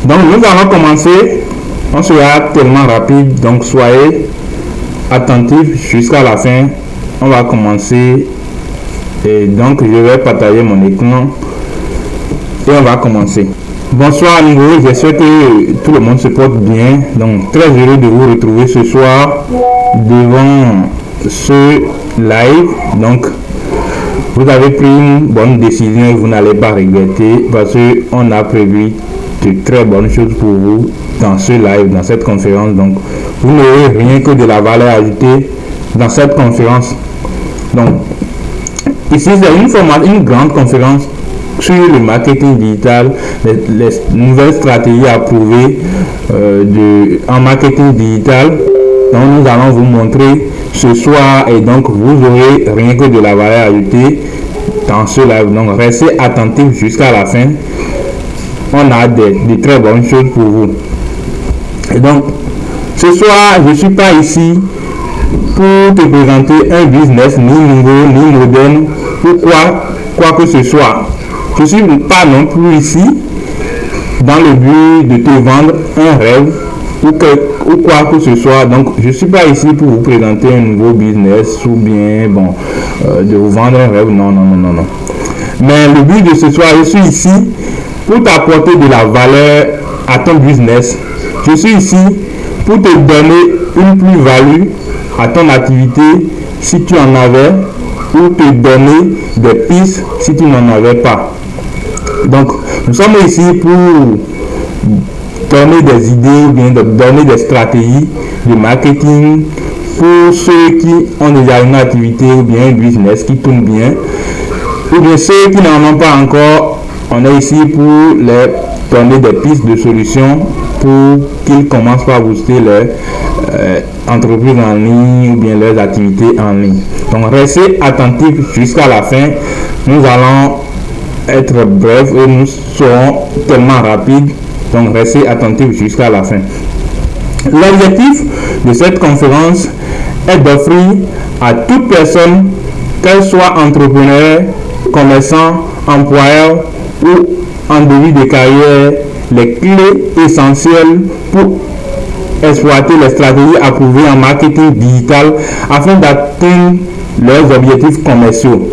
Donc nous allons commencer, on sera tellement rapide, donc soyez attentifs jusqu'à la fin. On va commencer et donc je vais partager mon écran et on va commencer. Bonsoir à nouveau, j'espère que tout le monde se porte bien. Donc très heureux de vous retrouver ce soir devant ce live. Donc vous avez pris une bonne décision et vous n'allez pas regretter parce qu'on a prévu de très bonnes choses pour vous dans ce live, dans cette conférence. Donc vous n'aurez rien que de la valeur ajoutée dans cette conférence. Donc ici c'est une grande conférence sur le marketing digital, les nouvelles stratégies approuvées en marketing digital. Donc nous allons vous montrer ce soir et donc vous aurez rien que de la valeur ajoutée dans ce live. Donc restez attentifs jusqu'à la fin. On a de très bonnes choses pour vous. Et donc ce soir je ne suis pas ici pour te présenter un business ni nouveau ni moderne ou quoi que ce soit. Je ne suis pas non plus ici dans le but de te vendre un rêve ou quoi que ce soit. Donc je ne suis pas ici pour vous présenter un nouveau business ou bien de vous vendre un rêve. Non. Mais le but de ce soir, je suis ici pour t'apporter de la valeur à ton business. Je suis ici pour te donner une plus-value à ton activité si tu en avais, ou te donner des pistes si tu n'en avais pas. Donc nous sommes ici pour donner des idées ou bien donner des stratégies de marketing pour ceux qui ont déjà une activité ou bien un business qui tourne bien, ou bien ceux qui n'en ont pas encore. On est ici pour les donner des pistes de solutions pour qu'ils commencent par booster leur entreprise en ligne ou bien leurs activités en ligne. Donc restez attentifs jusqu'à la fin. Nous allons être brefs et nous serons tellement rapides. Donc restez attentifs jusqu'à la fin. L'objectif de cette conférence est d'offrir à toute personne, qu'elle soit entrepreneur, commerçant, employeur ou en début de carrière, les clés essentielles pour exploiter les stratégies approuvées en marketing digital afin d'atteindre leurs objectifs commerciaux.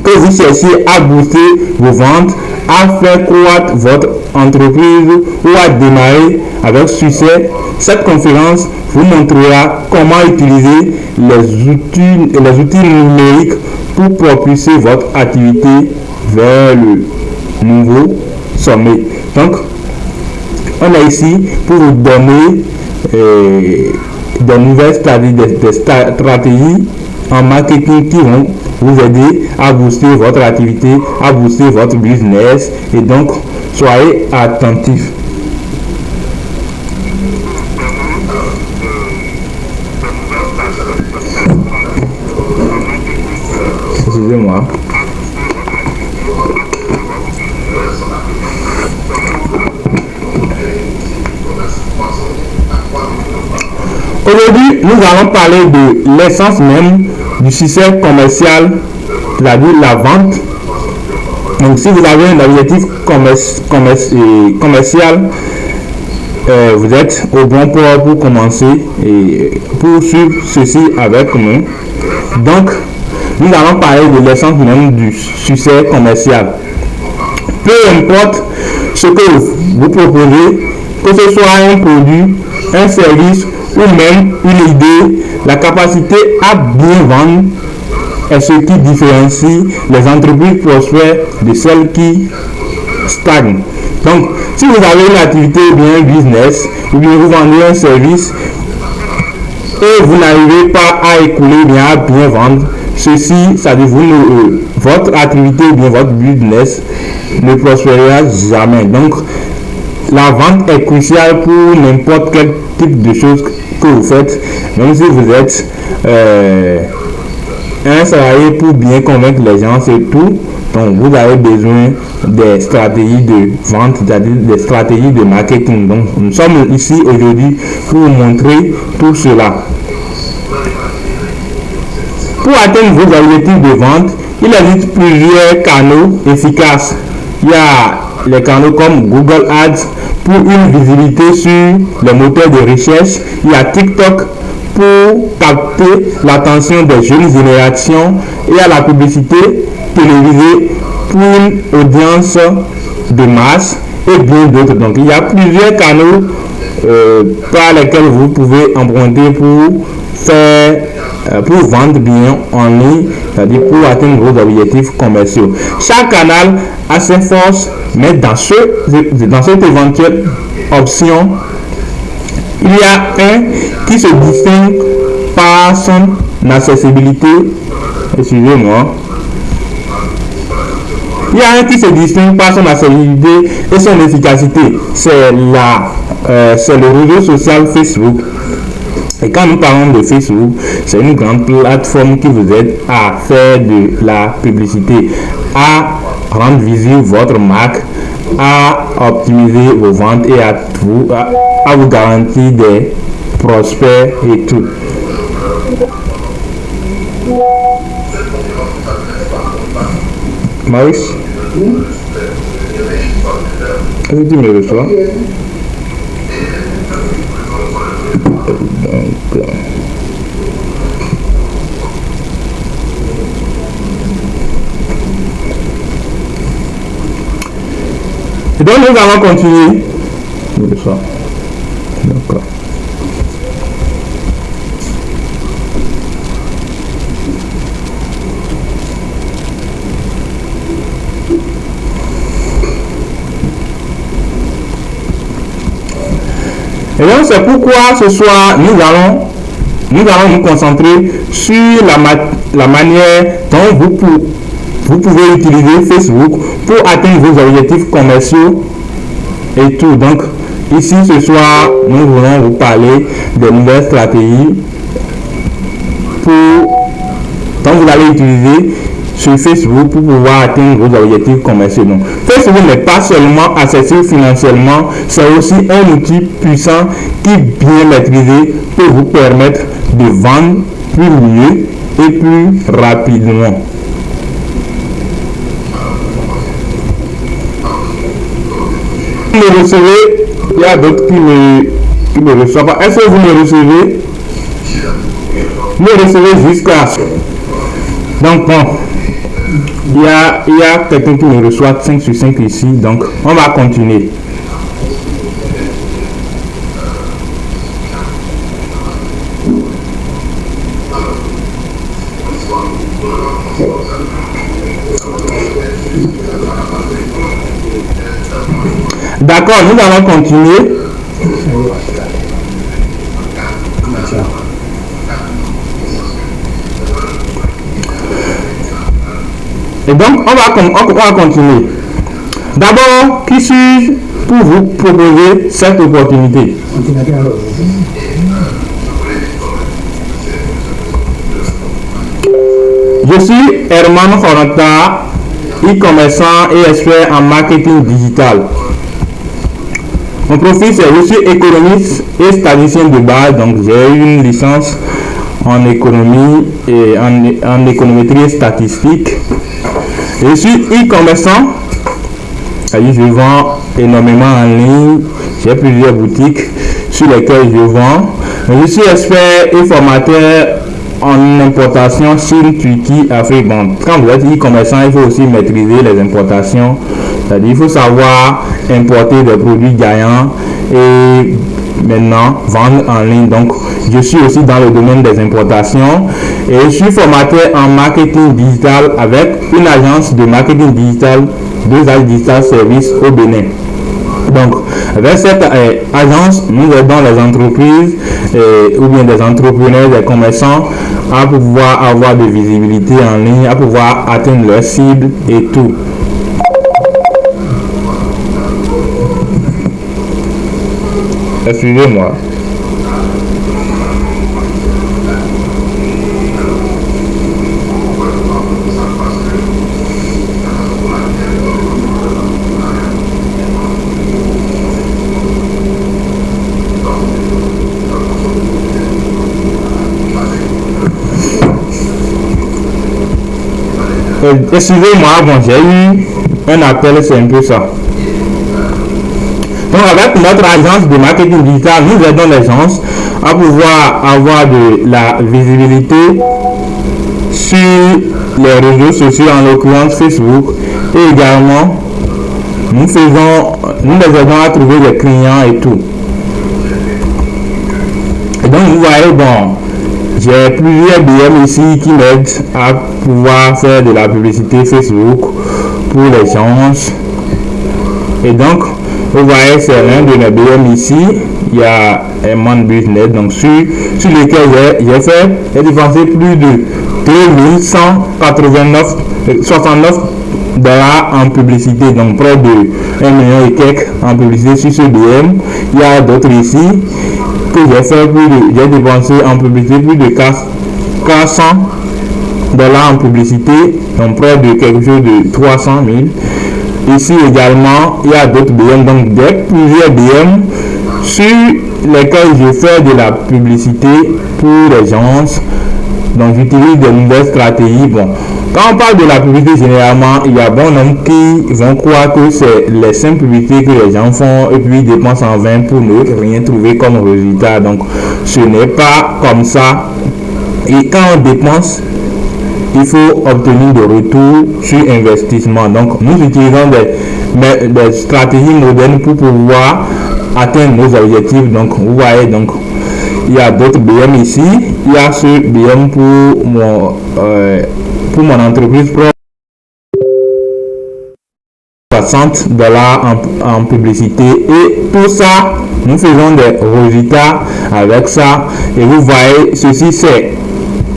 Que vous cherchiez à booster vos ventes, à faire croître votre entreprise ou à démarrer avec succès, cette conférence vous montrera comment utiliser les outils numériques pour propulser votre activité vers le nouveau sommet. Donc, on est ici pour vous donner des nouvelles stratégies en marketing qui vont vous aider à booster votre activité, à booster votre business. Et donc, soyez attentifs. Excusez-moi. Aujourd'hui, nous allons parler de l'essence même du succès commercial, c'est-à-dire la vente. Donc, si vous avez un objectif commercial, vous êtes au bon port pour commencer et pour suivre ceci avec nous. Donc, nous allons parler de l'essence même du succès commercial. Peu importe ce que vous proposez, que ce soit un produit, un service ou même une idée, la capacité à bien vendre est ce qui différencie les entreprises prospères de celles qui stagnent. Donc, si vous avez une activité ou bien un business, ou bien vous vendez un service et vous n'arrivez pas à écouler bien, à bien vendre, ceci, ça dit votre activité ou bien votre business ne prospérera jamais. Donc, la vente est cruciale pour n'importe quel type de choses que vous faites, même si vous êtes un salarié pour bien convaincre les gens, c'est tout. Donc vous avez besoin des stratégies de vente, c'est-à-dire des stratégies de marketing. Donc nous sommes ici aujourd'hui pour vous montrer tout cela. Pour atteindre vos objectifs de vente, il existe plusieurs canaux efficaces. Il y a les canaux comme Google Ads pour une visibilité sur les moteurs de recherche. Il y a TikTok pour capter l'attention des jeunes générations. Il y a la publicité télévisée pour une audience de masse et bien d'autres. Donc il y a plusieurs canaux par lesquels vous pouvez emprunter pour vendre bien en ligne, c'est-à-dire pour atteindre vos objectifs commerciaux. Chaque canal a ses forces, mais dans cette éventuelle option, il y a un qui se distingue par son accessibilité. Excusez-moi. Il y a un qui se distingue par son accessibilité et son efficacité. C'est le réseau social Facebook. Et quand nous parlons de Facebook, c'est une grande plateforme qui vous aide à faire de la publicité, à rendre visible votre marque, à optimiser vos ventes et à vous garantir des prospects et tout. Maurice, est-ce que tu me reçois? Donc nous allons continuer. D'accord. Et donc c'est pourquoi ce soir nous allons nous concentrer sur la manière dont vous pouvez utiliser Facebook pour atteindre vos objectifs commerciaux et tout. Donc ici ce soir nous voulons vous parler de nouvelles stratégies dont vous allez utiliser sur Facebook pour pouvoir atteindre vos objectifs commerciaux. Donc, Facebook n'est pas seulement accessible financièrement, c'est aussi un outil puissant qui, bien maîtrisé, peut vous permettre de vendre plus mieux et plus rapidement. Vous me recevez, il y a d'autres qui me reçoivent pas. Est-ce que vous me recevez? Vous me recevez jusqu'à... Donc bon, il y a quelqu'un qui me reçoit 5 sur 5 ici, donc on va continuer. D'accord, nous allons continuer. Et donc, on va continuer. D'abord, qui suis-je pour vous proposer cette opportunité? Je suis Herman Horata, e-commerçant et expert en marketing digital. Mon profil, c'est je suis économiste et statisticien de base, donc j'ai une licence en économie et en économétrie statistique. Je suis e-commerçant, c'est-à-dire je vends énormément en ligne, j'ai plusieurs boutiques sur lesquelles je vends. Je suis expert et formateur en importation Chine, Turquie, Afrique. Bon, quand vous êtes e-commerçant, il faut aussi maîtriser les importations, c'est-à-dire il faut savoir importer des produits gagnants et maintenant vendre en ligne. Donc je suis aussi dans le domaine des importations et je suis formateur en marketing digital avec une agence de marketing digital, 2A Digital Service au Bénin. Donc avec cette agence, nous aidons les entreprises ou bien des entrepreneurs, des commerçants à pouvoir avoir de visibilité en ligne, à pouvoir atteindre leurs cibles et tout. Excusez-moi. Excusez-moi, bon, j'ai eu un appel, c'est un peu ça. Donc avec notre agence de marketing digital, nous aidons les gens à pouvoir avoir de la visibilité sur les réseaux sociaux, en l'occurrence Facebook, et également nous les aidons à trouver des clients et tout. Et donc vous voyez, bon, j'ai plusieurs BM ici qui m'aident à pouvoir faire de la publicité Facebook pour les gens. Et donc vous voyez, c'est l'un de mes BM ici. Il y a un Man Business, donc sur lequel j'ai dépensé plus de 2169 dollars en publicité, donc près de 1 million et quelques en publicité sur ce BM. Il y a d'autres ici que j'ai dépensé en publicité plus de 400 dollars en publicité, donc près de quelque chose de 300 000. Ici également, il y a d'autres BM, donc plusieurs BM sur lesquels je fais de la publicité pour les gens. Donc j'utilise de nouvelles stratégies. Bon, quand on parle de la publicité, généralement, il y a bon nombre qui vont croire que c'est les simples publicités que les gens font et puis ils dépensent en vain pour ne rien trouver comme résultat. Donc ce n'est pas comme ça. Et quand on dépense, il faut obtenir des retours sur investissement. Donc nous utilisons des stratégies modernes pour pouvoir atteindre nos objectifs. Donc vous voyez, donc il y a d'autres BM ici. Il y a ce BM pour mon entreprise pro, 60 dollars en publicité, et tout ça nous faisons des résultats avec ça. Et vous voyez, ceci c'est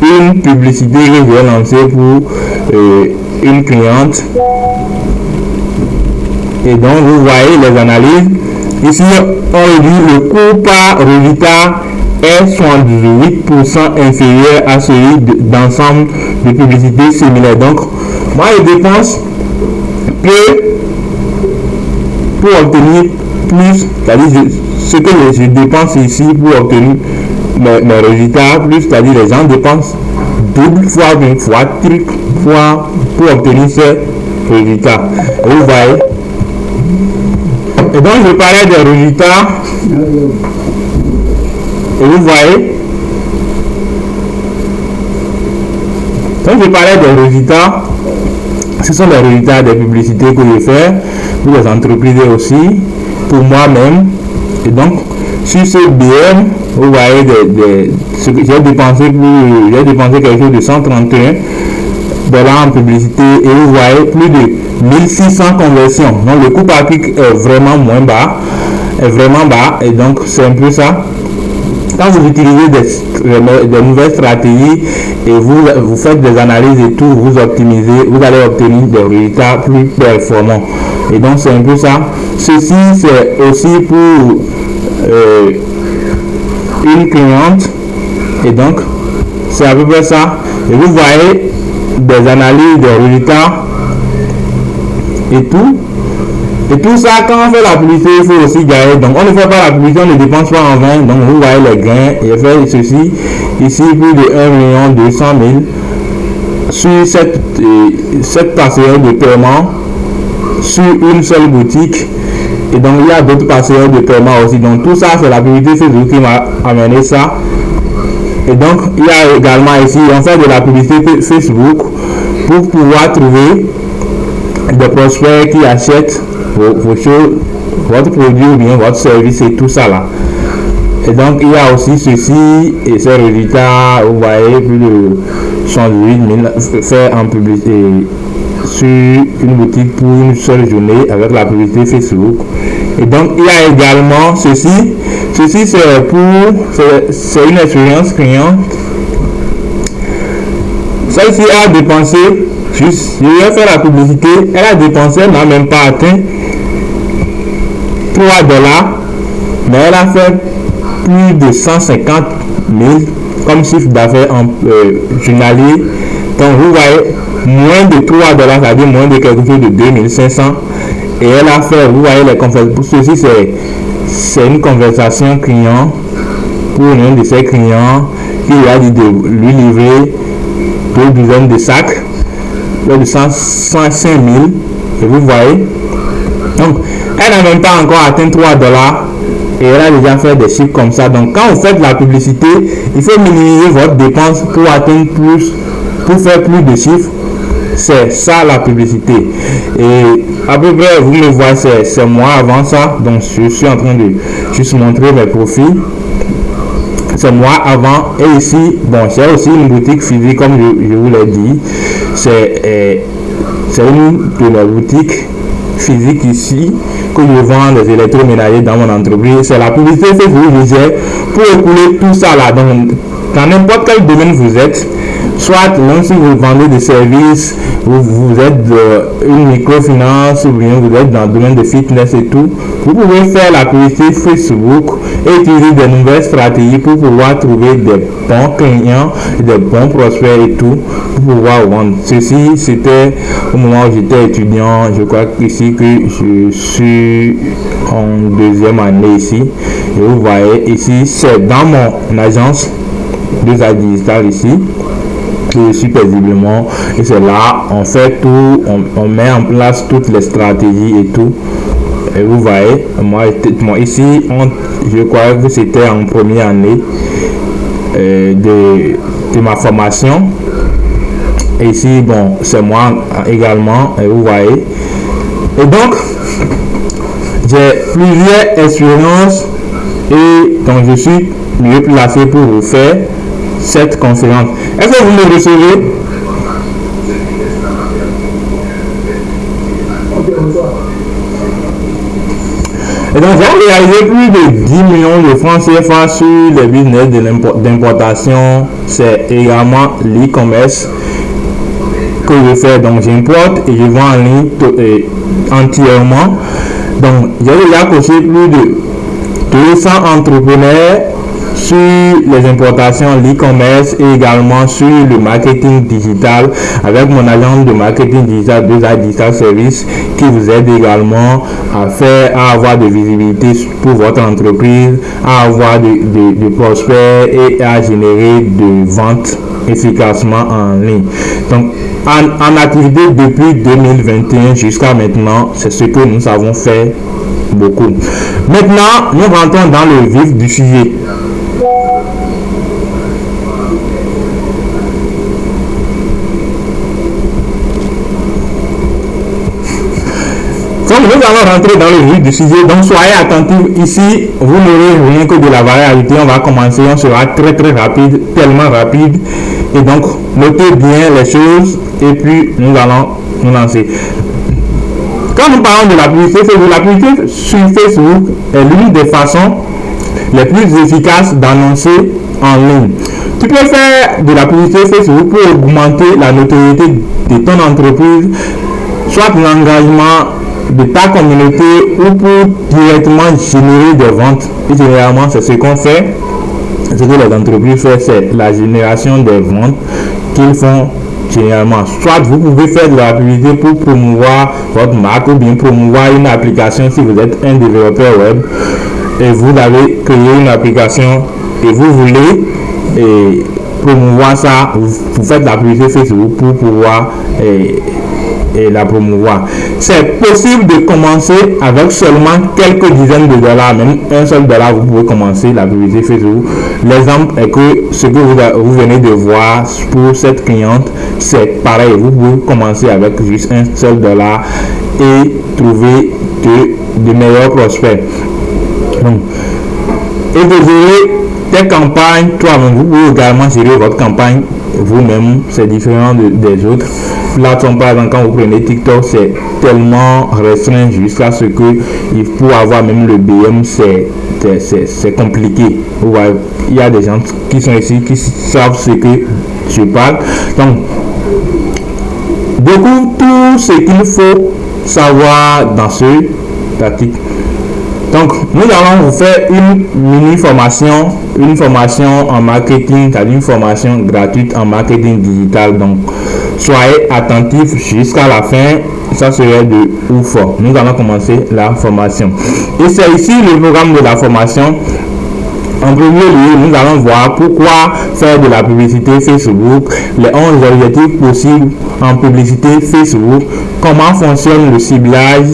une publicité que j'ai lancée pour une cliente. Et donc vous voyez les analyses ici, on dit le coût par résultat est 78% inférieur à celui d'ensemble de publicités similaires. Donc moi je dépense peu pour obtenir plus, c'est-à-dire ce que je dépense ici pour obtenir mes résultats plus, c'est-à-dire les gens dépensent double fois, triple fois pour obtenir ces résultats. Et vous voyez. Et donc je parlais des résultats. Et vous voyez. Donc je parlais des résultats. Ce sont les résultats des publicités que je fais pour les entreprises et aussi pour moi-même. Et donc sur ce BM, vous voyez j'ai dépensé quelque chose de 131 dollars en publicité et vous voyez plus de 1600 conversions. Donc le coût par clic est vraiment bas, et donc c'est un peu ça. Quand vous utilisez des nouvelles stratégies et vous faites des analyses et tout, vous optimisez, vous allez obtenir des résultats plus performants. Et donc c'est un peu ça. Ceci c'est aussi pour une cliente, et donc c'est à peu près ça. Et vous voyez des analyses des résultats et tout ça. Quand on fait la publicité, il faut aussi gagner. Donc on ne fait pas la publicité, on ne dépense pas en vain. Donc vous voyez les gains. J'ai fait ceci ici, plus de 1 200 000 sur cette passerelle de paiement sur une seule boutique. Et donc il y a d'autres passerelles de paiement aussi. Donc tout ça c'est la publicité Facebook qui m'a amené ça. Et donc il y a également ici, on fait de la publicité Facebook pour pouvoir trouver des prospects qui achètent vos choses, votre produit ou bien votre service et tout ça là. Et donc il y a aussi ceci et ces résultats, vous voyez, plus de 108 000 faits en publicité sur une boutique pour une seule journée avec la publicité Facebook. Et donc il y a également ceci c'est une expérience client. Celle-ci a dépensé, je vais faire la publicité, elle a dépensé, elle n'a même pas atteint 3 dollars, mais elle a fait plus de 150 000 comme chiffre d'affaires en journalier. Donc vous voyez, moins de 3 dollars, c'est-à-dire moins de quelque chose de 2500. Et elle a fait, vous voyez les conversations. Pour ceci, c'est une conversation client pour l'un de ses clients qui lui a dit de lui livrer 2 dizaines de sacs de 105 000. Et vous voyez. Donc Elle n'a même pas encore atteint 3 dollars. Et elle a déjà fait des chiffres comme ça. Donc quand vous faites la publicité, il faut minimiser votre dépense pour atteindre plus, pour faire plus de chiffres. C'est ça la publicité. Et à peu près, vous me voyez, c'est moi avant ça. Donc je suis en train de juste montrer mes profils. C'est moi avant. Et ici, bon, j'ai aussi une boutique physique comme je vous l'ai dit. C'est une de mes boutiques physiques ici que je vends des électroménagers dans mon entreprise. C'est la publicité que je gère pour écouler tout ça là. Donc, dans n'importe quel domaine vous êtes, soit même si vous vendez des services, vous êtes une microfinance ou bien vous êtes dans le domaine de fitness et tout, vous pouvez faire la publicité Facebook et utiliser de nouvelles stratégies pour pouvoir trouver des bons clients, des bons prospects et tout, pour pouvoir vendre. Ceci, c'était au moment où j'étais étudiant. Je crois ici que je suis en deuxième année ici. Et vous voyez ici, c'est dans mon agence de digital ici. Je suis paisiblement et c'est là on fait tout, on met en place toutes les stratégies et tout. Et vous voyez, moi ici je crois que c'était en première année de ma formation. Et ici bon, c'est moi également, et vous voyez. Et donc j'ai plusieurs expériences et donc je suis mieux placé pour vous faire cette conférence. Est-ce que vous me recevez? Et donc j'ai réalisé plus de 10 millions de francs CFA sur les business d'importation. C'est également l'e-commerce que je fais. Donc j'importe et je vends en ligne entièrement. Donc j'ai déjà coaché plus de 200 entrepreneurs sur les importations, l'e-commerce et également sur le marketing digital avec mon agence de marketing digital 2A Digital Service qui vous aide également à avoir de visibilité pour votre entreprise, à avoir de prospects et à générer de ventes efficacement en ligne. Donc en activité depuis 2021 jusqu'à maintenant, c'est ce que nous avons fait beaucoup. Maintenant, nous rentrons dans le vif du sujet. Comme nous allons rentrer dans le vif du sujet, donc soyez attentifs. Ici, vous n'aurez rien que de la valeur ajoutée. On va commencer, on sera très rapide, tellement rapide. Et donc, notez bien les choses et puis nous allons nous lancer. Quand nous parlons de la publicité sur Facebook est l'une des façons les plus efficaces d'annoncer en ligne. Tu peux faire de la publicité Facebook pour augmenter la notoriété de ton entreprise, soit l'engagement de ta communauté ou pour directement générer des ventes. Et généralement, c'est ce qu'on fait. Ce que les entreprises font, c'est la génération des ventes qu'ils font généralement. Soit vous pouvez faire de la publicité pour promouvoir votre marque ou bien promouvoir une application si vous êtes un développeur web et vous avez créé une application et vous voulez promouvoir ça. Vous faites de la publicité Facebook pour pouvoir la promouvoir. C'est possible de commencer avec seulement quelques dizaines de dollars, même un seul dollar, vous pouvez commencer la publicité Facebook. L'exemple est que ce que vous venez de voir pour cette cliente, c'est pareil. Vous pouvez commencer avec juste un seul dollar et trouver de meilleurs prospects. Donc, et de gérer tes campagnes toi-même. Vous pouvez également gérer votre campagne vous-même. C'est différent des autres plateformes. Par exemple, quand vous prenez TikTok, c'est tellement restreint jusqu'à ce que pour avoir même le BM, c'est compliqué. Vous voyez, il y a des gens qui sont ici qui savent ce que je parle. Donc, découvre tout ce qu'il faut savoir dans ce pratique. Donc, nous allons vous faire une mini formation, une formation en marketing, c'est-à-dire une formation gratuite en marketing digital. Donc, soyez attentifs jusqu'à la fin, ça serait de ouf. Nous allons commencer la formation. Et c'est ici le programme de la formation. En premier lieu, nous allons voir pourquoi faire de la publicité Facebook, les 11 objectifs possibles en publicité Facebook, comment fonctionne le ciblage,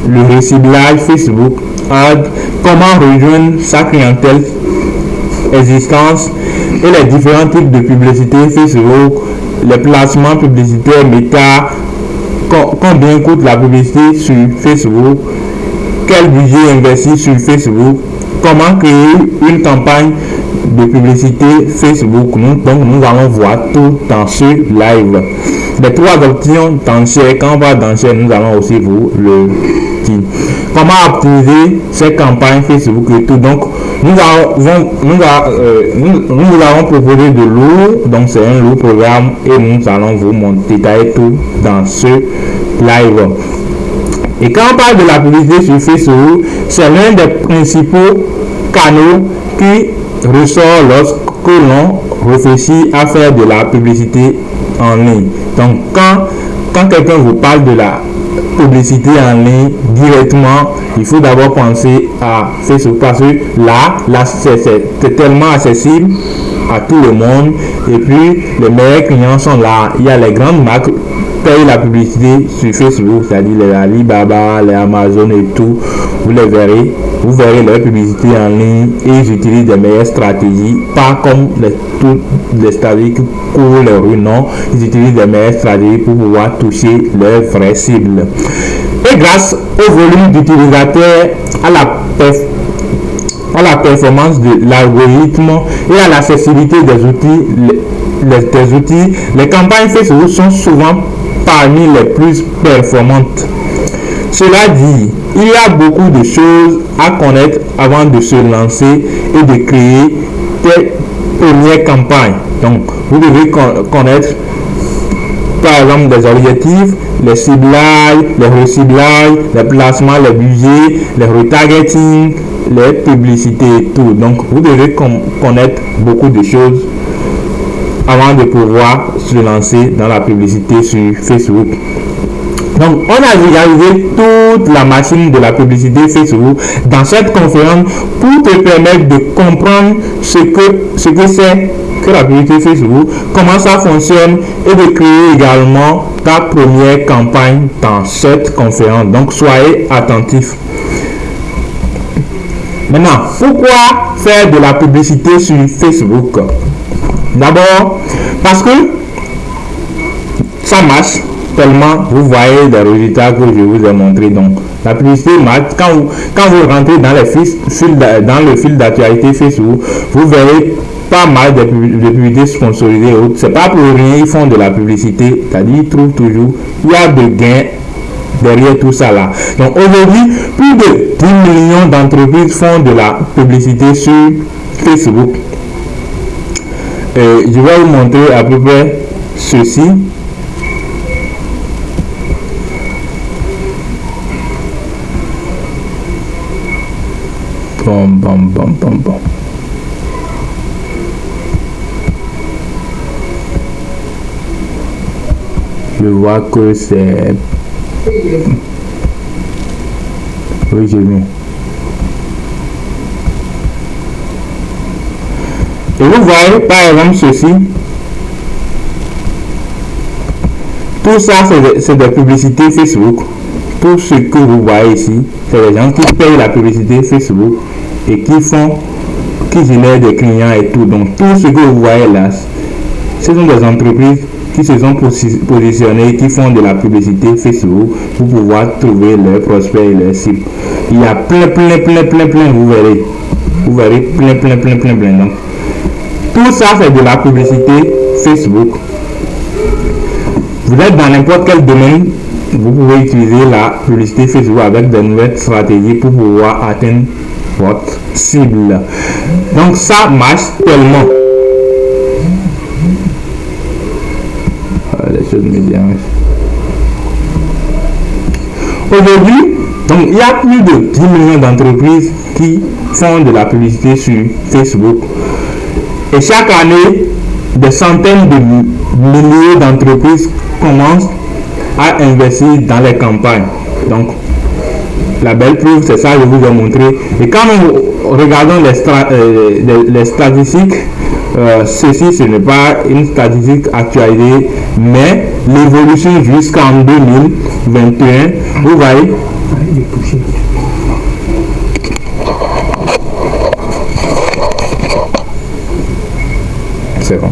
le reciblage Facebook Ads, comment rejoindre sa clientèle existence et les différents types de publicité Facebook, les placements publicitaires méta, combien coûte la publicité sur Facebook, quel budget investir sur Facebook, comment créer une campagne de publicité Facebook. Donc nous allons voir tout dans ce live. Les 3 options d'enchères, quand on va d'enchères, nous allons aussi vous le dire. Comment optimiser ces campagnes Facebook et tout. Donc nous allons proposer de lourd, donc c'est un lourd programme et nous allons vous détailler tout dans ce live. Et quand on parle de la publicité sur Facebook, c'est l'un des principaux canaux qui ressort lorsque l'on réfléchit à faire de la publicité en ligne. Donc quand quelqu'un vous parle de la publicité en ligne directement, il faut d'abord penser à Facebook parce que là c'est tellement accessible à tout le monde et puis les meilleurs clients sont là. Il y a les grandes marques payent la publicité sur Facebook, c'est-à-dire les Alibaba, les Amazon et tout. Vous verrez leur publicité en ligne et ils utilisent des meilleures stratégies, pas comme toutes les stratégies qui couvrent les rues, non. Ils utilisent des meilleures stratégies pour pouvoir toucher leurs vraies cibles. Et grâce au volume d'utilisateurs, à la performance de l'algorithme et à l'accessibilité des outils, les campagnes Facebook sont souvent parmi les plus performantes. Cela dit, il y a beaucoup de choses à connaître avant de se lancer et de créer tes premières campagnes. Donc, vous devez connaître par exemple des objectifs, les ciblages, les reciblages, les placements, les budgets, les retargeting, les publicités et tout. Donc, vous devez connaître beaucoup de choses avant de pouvoir se lancer dans la publicité sur Facebook. Donc, on a réalisé toute la machine de la publicité Facebook dans cette conférence pour te permettre de comprendre ce que c'est que la publicité Facebook, comment ça fonctionne et de créer également ta première campagne dans cette conférence. Donc, soyez attentifs. Maintenant, pourquoi faire de la publicité sur Facebook? D'abord, parce que ça marche tellement, vous voyez les résultats que je vous ai montré. Donc, la publicité marche. Quand vous rentrez dans le fil d'actualité Facebook, vous verrez pas mal de publicités sponsorisées. C'est pas pour rien, ils font de la publicité. C'est-à-dire, ils trouvent toujours, il y a de gains derrière tout ça là. Donc, aujourd'hui, plus de 10 millions d'entreprises font de la publicité sur Facebook. Je vais vous montrer à peu près ceci. Bon. Je vois que c'est... Oui, j'ai mis. Et vous voyez par exemple ceci. Tout ça c'est des publicités Facebook. Tout ce que vous voyez ici, c'est les gens qui payent la publicité Facebook et qui génèrent des clients et tout. Donc tout ce que vous voyez là, ce sont des entreprises qui se sont positionnées, qui font de la publicité Facebook pour pouvoir trouver leurs prospects et leurs cibles. Il y a plein, vous verrez plein. Donc, tout ça c'est de la publicité Facebook. Vous êtes dans n'importe quel domaine, vous pouvez utiliser la publicité Facebook avec de nouvelles stratégies pour pouvoir atteindre votre cible. Donc ça marche tellement. Les choses me dérangent. Aujourd'hui, donc il y a plus de 10 millions d'entreprises qui font de la publicité sur Facebook. Et chaque année, des centaines de milliers d'entreprises commencent à investir dans les campagnes. Donc, la belle preuve, c'est ça que je vous ai montré. Et quand nous regardons les statistiques, ceci, ce n'est pas une statistique actualisée, mais l'évolution jusqu'en 2021, vous voyez. C'est bon.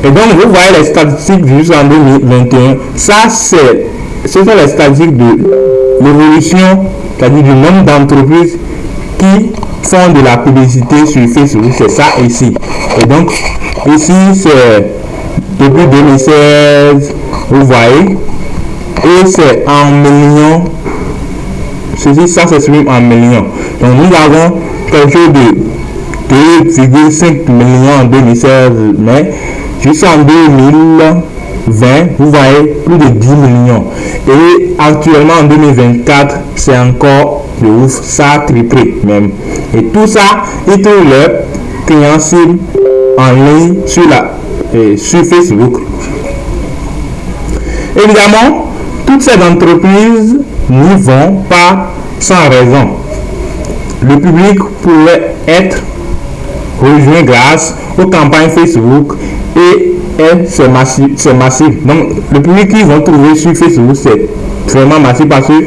Et donc, vous voyez les statistiques jusqu'en 2021. Ça, ce sont les statistiques de l'évolution, c'est-à-dire du nombre d'entreprises qui font de la publicité sur Facebook. C'est ça ici. Et donc, ici, c'est depuis 2016, vous voyez. Et c'est en millions. Ceci, ça s'exprime en millions. Donc, nous avons quelque chose de 2,5 millions en 2016, mais jusqu'en 2020, vous voyez plus de 10 millions. Et actuellement en 2024, c'est encore de ouf, ça a triplé même. Et tout ça, ils trouvent leurs clients cibles en ligne sur Facebook. Évidemment, toutes ces entreprises n'y vont pas sans raison. Le public pourrait être rejoint grâce aux campagnes Facebook et c'est massif. Donc, le public qu'ils vont trouver sur Facebook, c'est vraiment massif parce que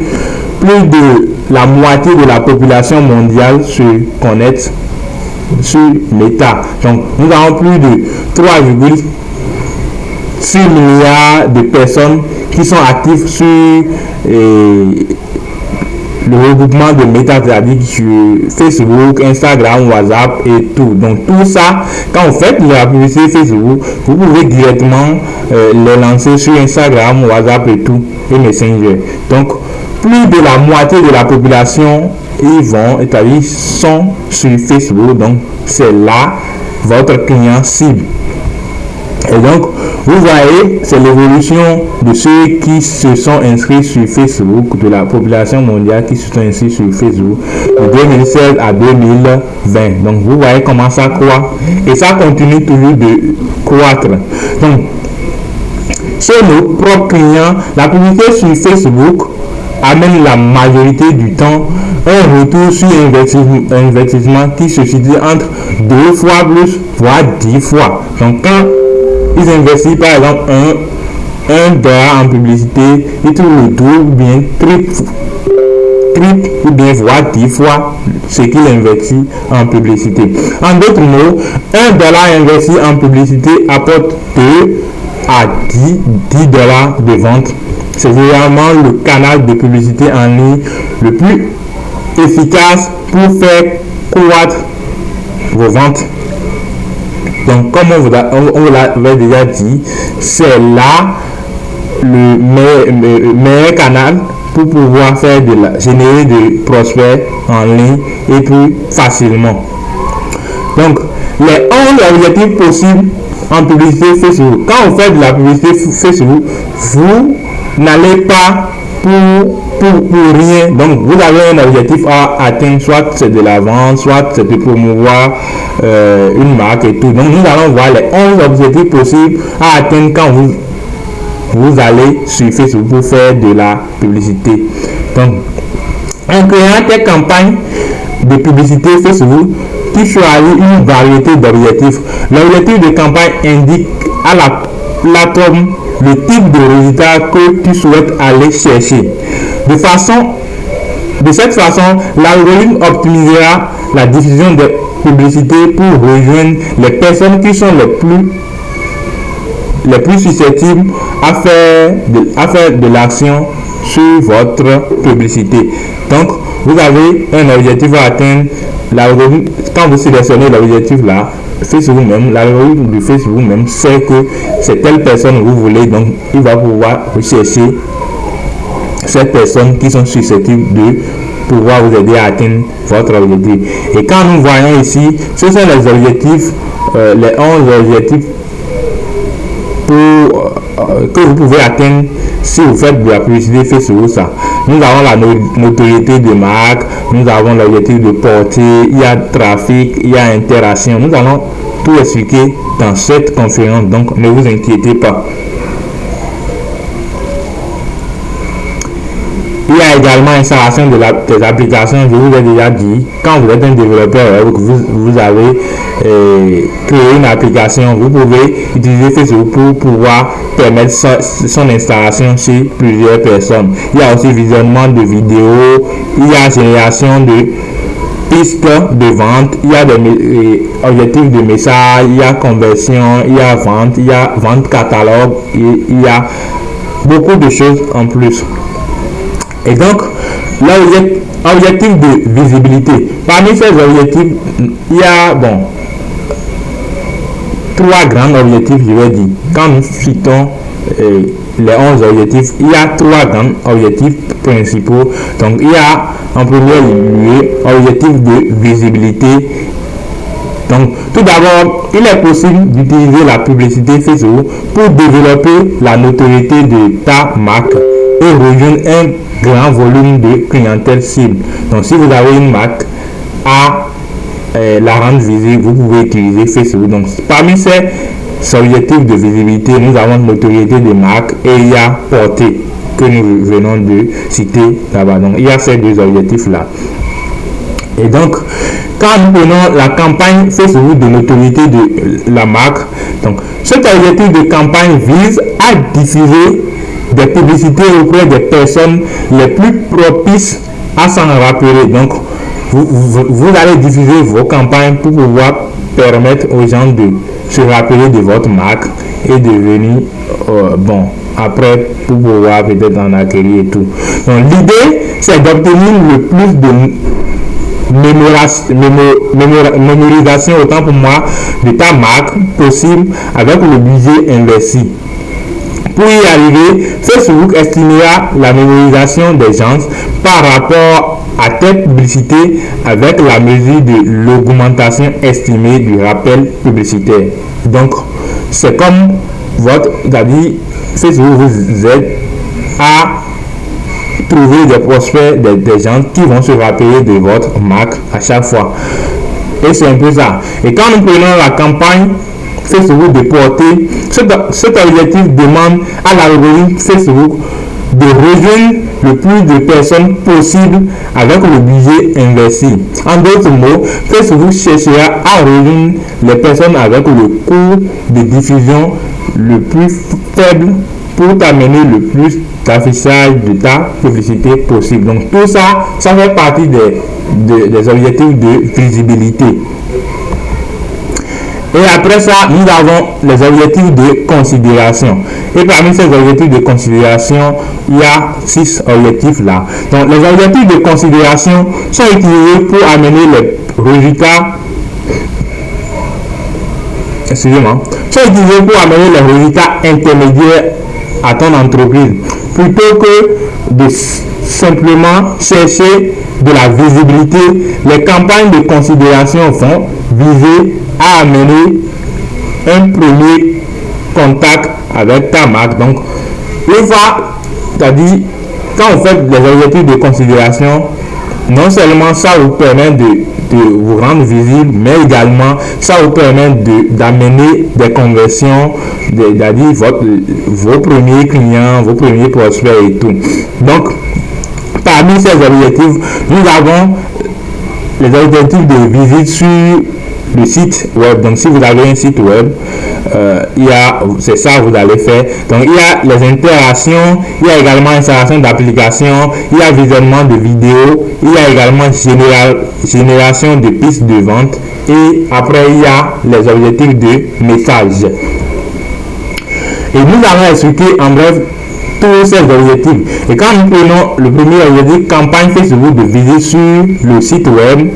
plus de la moitié de la population mondiale se connecte sur Meta. Donc, nous avons plus de 3,6 milliards de personnes qui sont actives sur le regroupement de Meta, c'est-à-dire sur Facebook, Instagram, WhatsApp et tout. Donc tout ça, quand vous faites de la publicité Facebook, vous pouvez directement les lancer sur Instagram, WhatsApp et tout, et Messenger. Donc plus de la moitié de la population, ils vont, c'est-à-dire sont sur Facebook. Donc c'est là votre client cible. Et donc, vous voyez, c'est l'évolution de ceux qui se sont inscrits sur Facebook, de la population mondiale qui se sont inscrits sur Facebook de 2016 à 2020. Donc, vous voyez comment ça croît. Et ça continue toujours de croître. Donc, chez nos propres clients, la publicité sur Facebook amène la majorité du temps un retour sur investissement qui se situe entre 2 fois plus, voire 10 fois. Donc, quand ils investissent par exemple $1 en publicité, ils trouvent le double ou bien triple ou bien voire 10 fois ce qu'ils investissent en publicité. En d'autres mots, $1 investi en publicité apporte 2 à 10 dollars de vente. C'est généralement le canal de publicité en ligne le plus efficace pour faire croître vos ventes. Donc, comme on vous l'avait déjà dit, c'est là le meilleur canal pour pouvoir générer des prospects en ligne et plus facilement. Donc, les 11 objectifs possibles en publicité Facebook. Quand vous faites de la publicité Facebook, vous n'allez pas pour rien. Donc, vous avez un objectif à atteindre, soit c'est de la vente, soit c'est de promouvoir une marque et tout. Donc, nous allons voir les 11 objectifs possibles à atteindre quand vous allez sur Facebook pour faire de la publicité. Donc, en créant des campagnes de publicité Facebook, tu choisis une variété d'objectifs. L'objectif de campagne indique à la plateforme le type de résultat que tu souhaites aller chercher. De cette façon, l'algorithme optimisera la diffusion des publicités pour rejoindre les personnes qui sont les plus susceptibles à faire de l'action sur votre publicité. Donc, vous avez un objectif à atteindre. Quand vous sélectionnez l'objectif là, Facebook même, l'algorithme de Facebook même sait que c'est telle personne que vous voulez, donc il va pouvoir rechercher ces personnes qui sont susceptibles de pouvoir vous aider à atteindre votre objectif. Et quand nous voyons ici, ce sont les objectifs, les 11 objectifs que vous pouvez atteindre si vous faites de la publicité Facebook. Ça. Nous avons la notoriété de marque, nous avons l'objectif de portée, il y a trafic, il y a interaction. Nous allons tout expliquer dans cette conférence, donc ne vous inquiétez pas. Il y a également l'installation des applications. Je vous ai déjà dit, quand vous êtes un développeur, vous avez créé une application, vous pouvez utiliser Facebook pour pouvoir permettre son installation chez plusieurs personnes. Il y a aussi visionnement de vidéos, il y a génération de pistes de vente, il y a des objectifs de message, il y a conversion, il y a vente catalogue, il y a beaucoup de choses en plus. Et donc, l'objectif de visibilité. Parmi ces objectifs, il y a, trois grands objectifs, je vais dire. Quand nous citons les 11 objectifs, il y a trois grands objectifs principaux. Donc, il y a en premier lieu objectif de visibilité. Donc, tout d'abord, il est possible d'utiliser la publicité Facebook pour développer la notoriété de ta marque et rejoindre un grand volume de clientèle cible. Donc, si vous avez une marque à la rendre visible, vous pouvez utiliser Facebook. Donc, parmi ces objectifs de visibilité, nous avons notoriété de marque et il y a portée que nous venons de citer là-bas. Donc, il y a ces deux objectifs-là. Et donc, quand nous prenons la campagne Facebook de notoriété de la marque, donc cet objectif de campagne vise à diffuser des publicités auprès des personnes les plus propices à s'en rappeler. Donc, vous allez diffuser vos campagnes pour pouvoir permettre aux gens de se rappeler de votre marque et de venir, après, pour pouvoir peut-être en acquérir et tout. Donc, l'idée, c'est d'obtenir le plus de mémorisation, autant pour moi, de ta marque possible avec le budget investi. Pour y arriver, Facebook estimera la mémorisation des gens par rapport à telle publicité avec la mesure de l'augmentation estimée du rappel publicitaire. Donc, c'est comme Facebook vous aide à trouver des prospects, des gens qui vont se rappeler de votre marque à chaque fois. Et c'est un peu ça. Et quand nous prenons la campagne Facebook de portée, cet objectif demande à l'algorithme Facebook de rejoindre le plus de personnes possible avec le budget investi. En d'autres mots, Facebook cherchera à rejoindre les personnes avec le coût de diffusion le plus faible pour t'amener le plus d'affichage de ta publicité possible. Donc tout ça, ça fait partie des objectifs de visibilité. Et après ça, nous avons les objectifs de considération. Et parmi ces objectifs de considération, il y a 6 objectifs là. Donc les objectifs de considération sont utilisés pour amener les résultats. Excusez-moi. Sont utilisés pour amener les résultats intermédiaires à ton entreprise, plutôt que de simplement chercher de la visibilité. Les campagnes de considération vont viser à amener un premier contact avec ta marque. Donc, une fois, c'est-à-dire, quand vous faites des objectifs de considération, non seulement ça vous permet de vous rendre visible, mais également ça vous permet d'amener des conversions, c'est-à-dire vos premiers clients, vos premiers prospects et tout. Donc, parmi ces objectifs, nous avons les objectifs de visite sur le site web. Donc, si vous avez un site web, c'est ça que vous allez faire. Donc, il y a les interactions, il y a également installation d'applications, il y a visionnement de vidéos, il y a également génération de pistes de vente et après il y a les objectifs de message. Et nous allons expliquer en bref tous ces objectifs. Et quand nous prenons le premier objectif, campagne Facebook de visite sur le site web,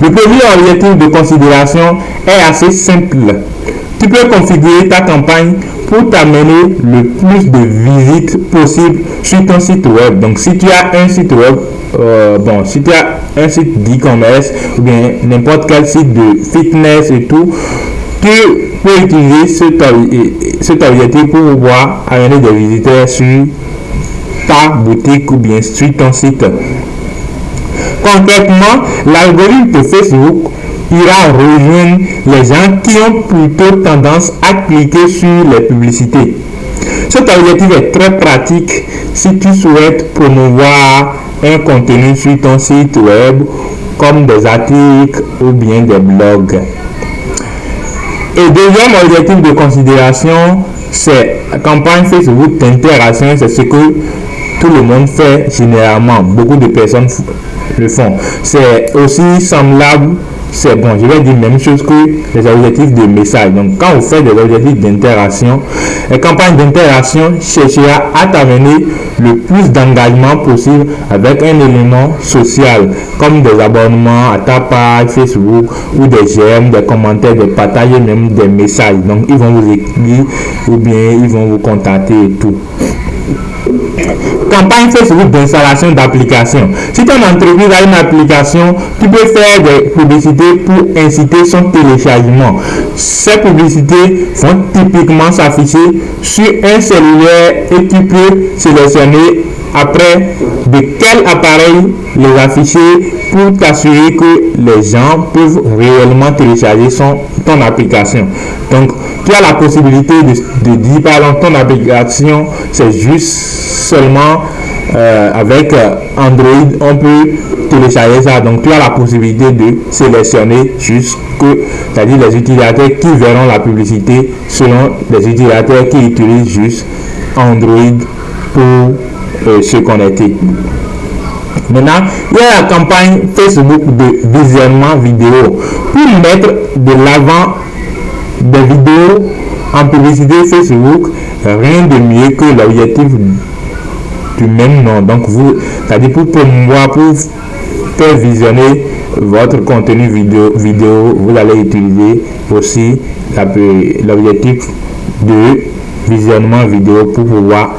le premier objectif de considération est assez simple. Tu peux configurer ta campagne pour t'amener le plus de visites possible sur ton site web. Donc, si tu as un site web, si tu as un site d'e-commerce ou bien n'importe quel site de fitness et tout, tu peux utiliser cet objectif pour pouvoir amener des visiteurs sur ta boutique ou bien sur ton site. Concrètement, l'algorithme de Facebook ira rejoindre les gens qui ont plutôt tendance à cliquer sur les publicités. cet objectif est très pratique si tu souhaites promouvoir un contenu sur ton site web comme des articles ou bien des blogs. Et deuxième objectif de considération, c'est la campagne Facebook d'interaction. C'est ce que tout le monde fait généralement. Beaucoup de personnes le font. C'est aussi semblable. C'est bon, je vais dire même chose que les objectifs de message. Donc, quand vous faites des objectifs d'interaction, les campagnes d'interaction cherchera à t'amener le plus d'engagement possible avec un élément social, comme des abonnements à ta page Facebook ou des j'aime, des commentaires, des partages, même des messages. Donc, ils vont vous écrire ou bien ils vont vous contacter et tout. Campagne Facebook d'installation d'applications. Si ton entreprise a une application, tu peux faire des publicités pour inciter son téléchargement. Ces publicités vont typiquement s'afficher sur un cellulaire et tu peux sélectionner après de quel appareil les afficher pour t'assurer que les gens peuvent réellement télécharger ton application. Donc, tu as la possibilité de dire, par exemple, ton application, c'est juste seulement avec Android, on peut télécharger ça. Donc, tu as la possibilité de sélectionner c'est-à-dire les utilisateurs qui verront la publicité selon les utilisateurs qui utilisent juste Android pour se connecter. Maintenant, il y a la campagne Facebook de visionnement vidéo. Pour mettre de l'avant des vidéos en publicité Facebook, rien de mieux que l'objectif du même nom. Donc, c'est-à-dire pour promouvoir, pour faire visionner votre contenu vidéo, vous allez utiliser aussi l'objectif de visionnement vidéo pour pouvoir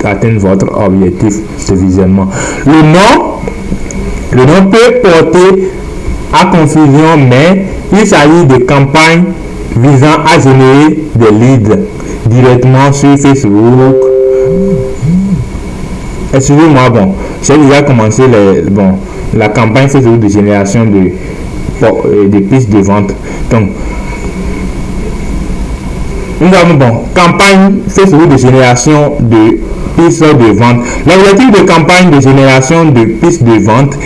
atteindre votre objectif de visionnement. Le nom peut porter à confusion, mais il s'agit de campagnes visant à générer des leads directement sur Facebook. Excusez-moi, bon, j'ai déjà commencé la campagne Facebook de génération de pistes de vente. Donc, nous avons campagne Facebook de génération de pistes de vente. L'objectif de campagne de génération de pistes de vente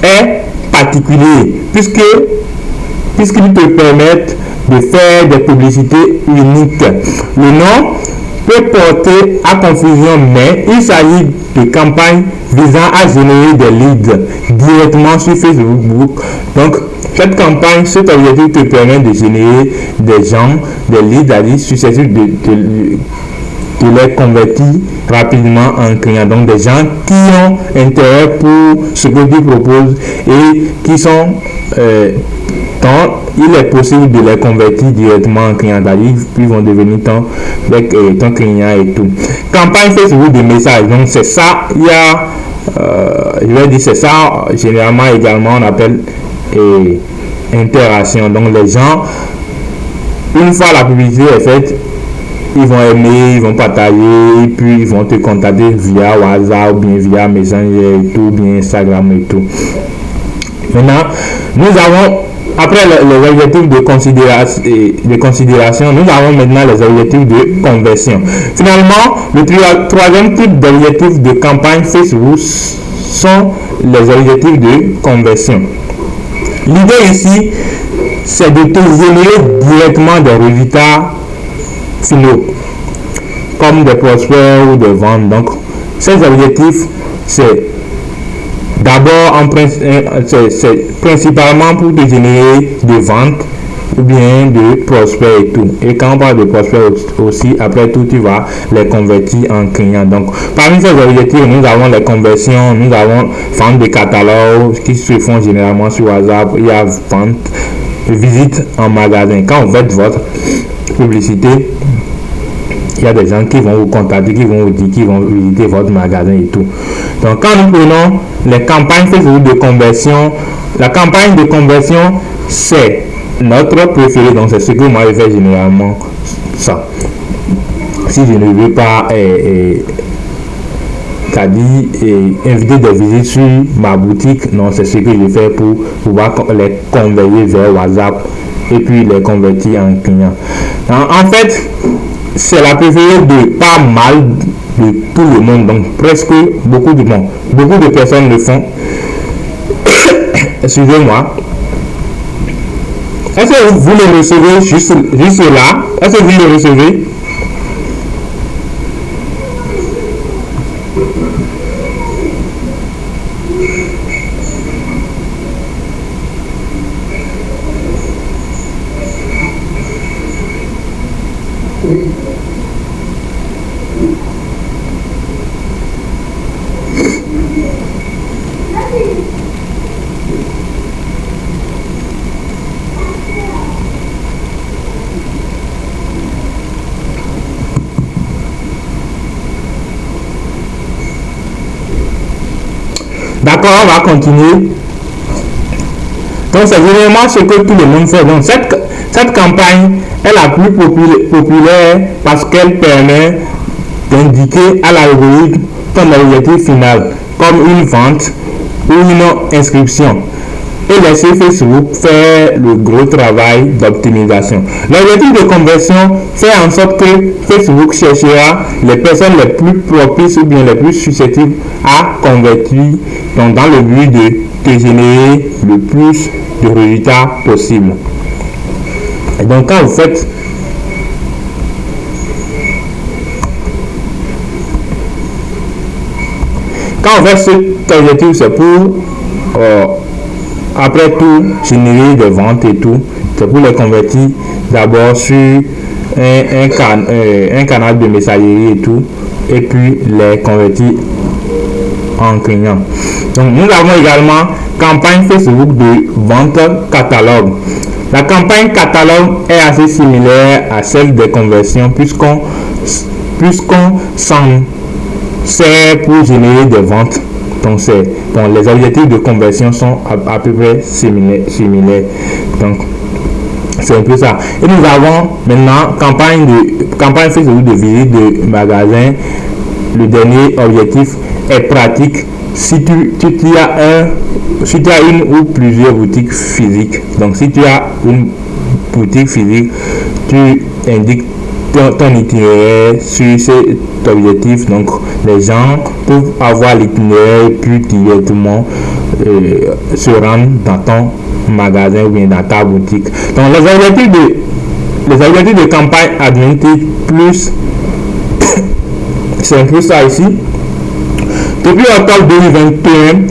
est particulier puisqu'il te permettent de faire des publicités uniques. Le nom peut porter à confusion, mais il s'agit de campagnes visant à générer des leads directement sur Facebook. Donc, cette campagne, cet objectif te permet de générer des gens, des leads susceptibles de les convertir rapidement en clients. Donc, des gens qui ont intérêt pour ce que tu proposes et qui sont il est possible de les convertir directement en clients. Ils vont devenir ton client et tout. Campagne Facebook de messages. Donc, c'est ça. Il y a, je vais dire, c'est ça. Généralement, également, on appelle interaction. Donc, les gens, une fois la publicité est faite, ils vont aimer, ils vont partager, et puis ils vont te contacter via WhatsApp, ou bien via Messenger et tout, bien Instagram et tout. Maintenant, nous avons, après les objectifs de considération, nous avons maintenant les objectifs de conversion. Finalement, le troisième type d'objectifs de campagne Facebook sont les objectifs de conversion. L'idée ici, c'est de te générer directement des résultats finaux, comme des prospects ou des ventes. Donc, ces objectifs, c'est d'abord, c'est principalement pour te générer des ventes ou bien de prospects et tout. Et quand on parle de prospects aussi, après tout, tu vas les convertir en clients. Donc, parmi ces objectifs, nous avons les conversions, nous avons vente de catalogues qui se font généralement sur WhatsApp. Il y a vente, visite en magasin. Quand vous faites votre publicité, il y a des gens qui vont vous contacter, qui vont vous dire qu'ils vont visiter votre magasin et tout. Donc, quand nous prenons les campagnes Facebook de conversion, la campagne de conversion, c'est notre préféré. Donc, c'est ce que moi je fais généralement. Ça. Si je ne veux pas, inviter des visites sur ma boutique, non, c'est ce que je fais pour pouvoir les convertir vers WhatsApp et puis les convertir en clients. En fait, c'est la préférée de pas mal de tout le monde, donc presque beaucoup de monde. Beaucoup de personnes le font. Excusez-moi. Est-ce que vous le recevez juste là? Est-ce que vous le recevez? D'accord, on va continuer. Donc c'est vraiment ce que tout le monde fait. Donc cette campagne est la plus populaire parce qu'elle permet d'indiquer à l'algorithme ton objectif final, comme une vente ou une inscription, et laisser Facebook faire le gros travail d'optimisation. L'objectif de conversion fait en sorte que Facebook cherchera les personnes les plus propices ou bien les plus susceptibles à convertir, donc dans le but de te générer le plus de résultats possible. Et donc quand vous faites cet objectif, c'est pour après tout générer des ventes et tout, c'est pour les convertir d'abord sur un canal de messagerie et tout, et puis les convertir en clients. Donc nous avons également campagne Facebook de vente catalogue. La campagne catalogue est assez similaire à celle des conversions puisqu'on s'en sert pour générer des ventes. Donc les objectifs de conversion sont à peu près similaires. Donc c'est un peu ça. Et nous avons maintenant campagne Facebook de visite de magasin. Le dernier objectif est pratique si tu as une ou plusieurs boutiques physiques. Donc si tu as une boutique physique, tu indiques ton itinéraire sur cet objectif. Donc les gens peuvent avoir l'itinéraire et puis directement se rendre dans ton magasin ou bien dans ta boutique. Donc les objectifs de campagne Advantage Plus, c'est un peu ça ici. Depuis octobre 2021,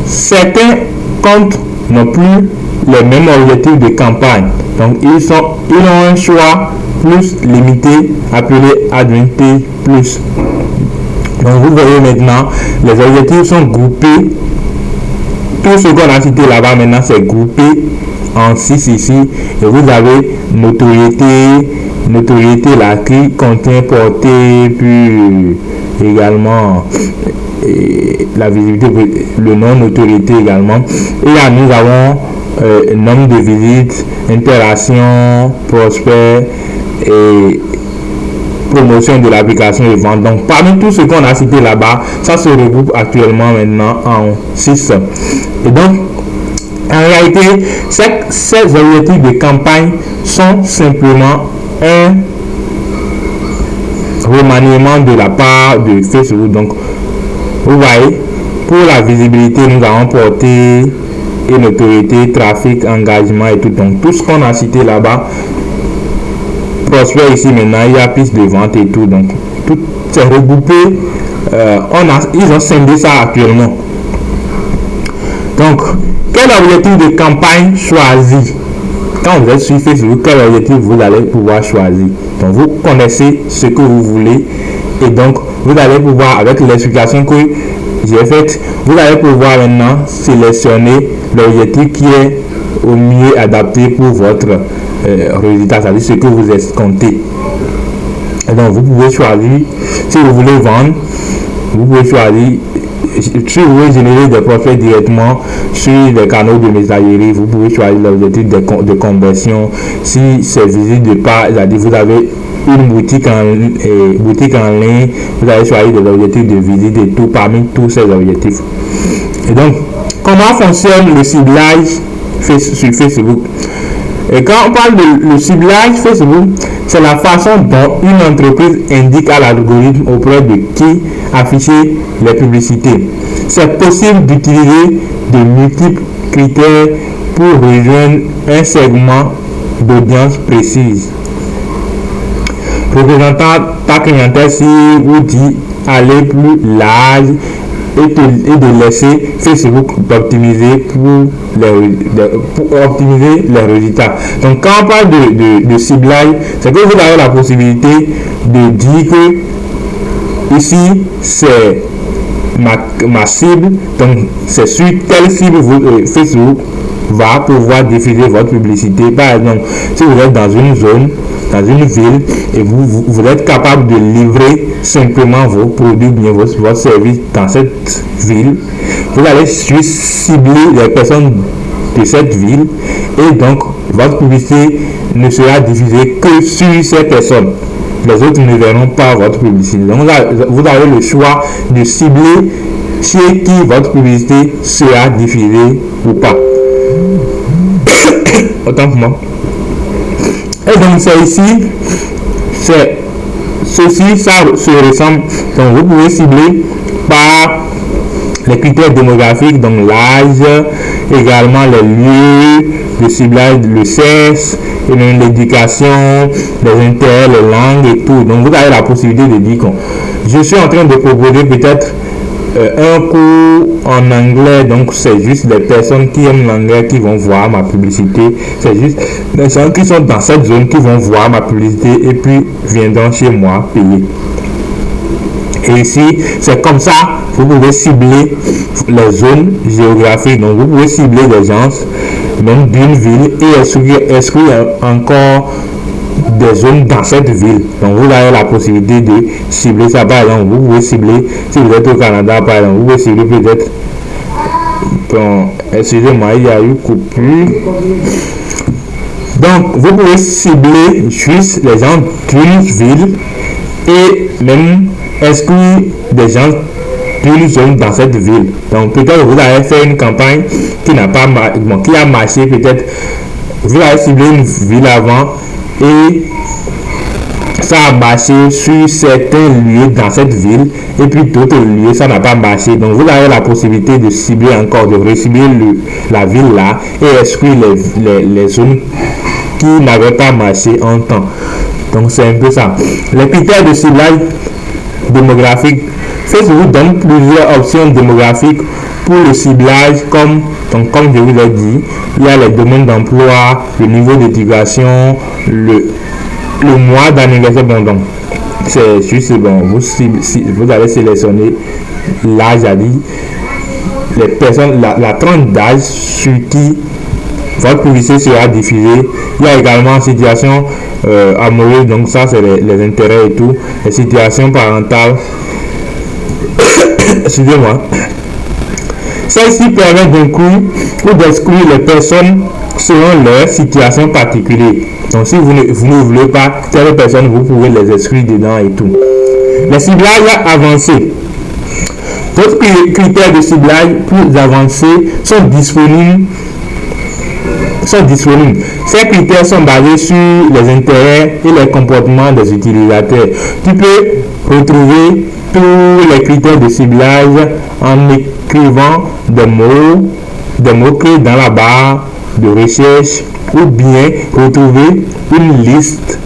certains comptes n'ont plus les mêmes objectifs de campagne. Donc ils ont un choix plus limité appelé Advantage Plus. Donc vous voyez maintenant, les objectifs sont groupés. Tout ce qu'on a cité là-bas maintenant, c'est groupé en 6 ici. Et vous avez notoriété là qui contient portée, puis également la visibilité, le nom notoriété également. Et là nous avons nombre de visites, interaction, prospect et promotion de l'application et vente. Donc parmi tout ce qu'on a cité là-bas, ça se regroupe actuellement maintenant en 6. Et donc en réalité, ces objectifs de campagne sont simplement un remaniement de la part de Facebook. Donc vous voyez, pour la visibilité, nous avons porté et notoriété, trafic, engagement et tout. Donc tout ce qu'on a cité là-bas, prospect ici maintenant, il y a piste de vente et tout. Donc tout c'est regroupé. Ils ont scindé ça actuellement. Donc quel objectif de campagne choisi? Quand vous êtes sur Facebook, quel objectif vous allez pouvoir choisir? Donc vous connaissez ce que vous voulez et donc vous allez pouvoir, avec l'explication que j'ai faite, vous allez pouvoir maintenant sélectionner l'objectif qui est au mieux adapté pour votre résultat, c'est-à-dire ce que vous escomptez. Et donc vous pouvez choisir, si vous voulez vendre, vous pouvez choisir. Si vous voulez générer des profits directement sur les canaux de messagerie, vous pouvez choisir l'objectif de conversion. Si c'est visite de part, c'est-à-dire vous avez une boutique en ligne, vous allez choisir des objectifs de visite et tout parmi tous ces objectifs. Et donc, comment fonctionne le ciblage sur Facebook? Et quand on parle de le ciblage Facebook, c'est la façon dont une entreprise indique à l'algorithme auprès de qui afficher les publicités. C'est possible d'utiliser de multiples critères pour rejoindre un segment d'audience précise. Représentant ta clientèle, si vous dit aller plus large et de laisser Facebook optimiser pour optimiser les résultats. Donc quand on parle de ciblage, c'est que vous avez la possibilité de dire que ici c'est ma cible, donc c'est sur telle cible Facebook va pouvoir diffuser votre publicité. Par exemple, si vous êtes dans une zone, dans une ville, et vous êtes capable de livrer simplement vos produits, bien votre service dans cette ville, vous allez cibler les personnes de cette ville, et donc votre publicité ne sera diffusée que sur ces personnes. Les autres ne verront pas votre publicité. Donc vous avez le choix de cibler chez qui votre publicité sera diffusée ou pas. Autant pour moi. Et donc c'est ici, ceci, ça se ressemble. Donc vous pouvez cibler par les critères démographiques, donc l'âge, également les lieux de ciblage, le sexe, et même l'éducation, les intérêts, les langues et tout. Donc vous avez la possibilité de dire que je suis en train de proposer peut-être un cours en anglais, donc c'est juste les personnes qui aiment l'anglais qui vont voir ma publicité, c'est juste les gens qui sont dans cette zone qui vont voir ma publicité et puis viendront chez moi payer. Et ici, c'est comme ça, vous pouvez cibler les zones géographiques, donc vous pouvez cibler les gens donc d'une ville et exclure encore des zones dans cette ville. Donc vous avez la possibilité de cibler ça. Par exemple, vous pouvez cibler, si vous êtes au Canada par exemple, vous pouvez cibler peut-être, bon, excusez-moi, il y a eu coupure. Donc vous pouvez cibler juste les gens d'une ville et même exclure des gens d'une zone dans cette ville. Donc peut-être vous avez fait une campagne qui n'a pas qui a marché, peut-être vous avez ciblé une ville avant et ça a marché sur certains lieux dans cette ville et puis d'autres lieux ça n'a pas marché. Donc vous avez la possibilité de cibler encore, de recibler la ville là et exclure les zones qui n'avaient pas marché en temps. Donc c'est un peu ça. Les critères de ciblage démographique. Facebook donne plusieurs options démographiques pour le ciblage comme je vous l'ai dit, il y a les domaines d'emploi, le niveau d'éducation, le mois d'anniversaire. Donc c'est juste bon, vous allez sélectionner l'âge à dire, les personnes, la tranche d'âge sur qui votre publicité sera diffusée. Il y a également situation amoureuse, donc ça c'est les intérêts et tout, les situations parentales. Excusez-moi. Celle-ci permet d'inclure ou d'exclure les personnes selon leur situation particulière. Donc si vous ne voulez pas telle personne, vous pouvez les exclure dedans et tout. Les ciblages avancés. D'autres critères de ciblage plus avancés sont disponibles. Ces critères sont basés sur les intérêts et les comportements des utilisateurs. Tu peux retrouver tous les critères de ciblage en écrivant des mots-clés dans la barre de recherche ou bien retrouver une liste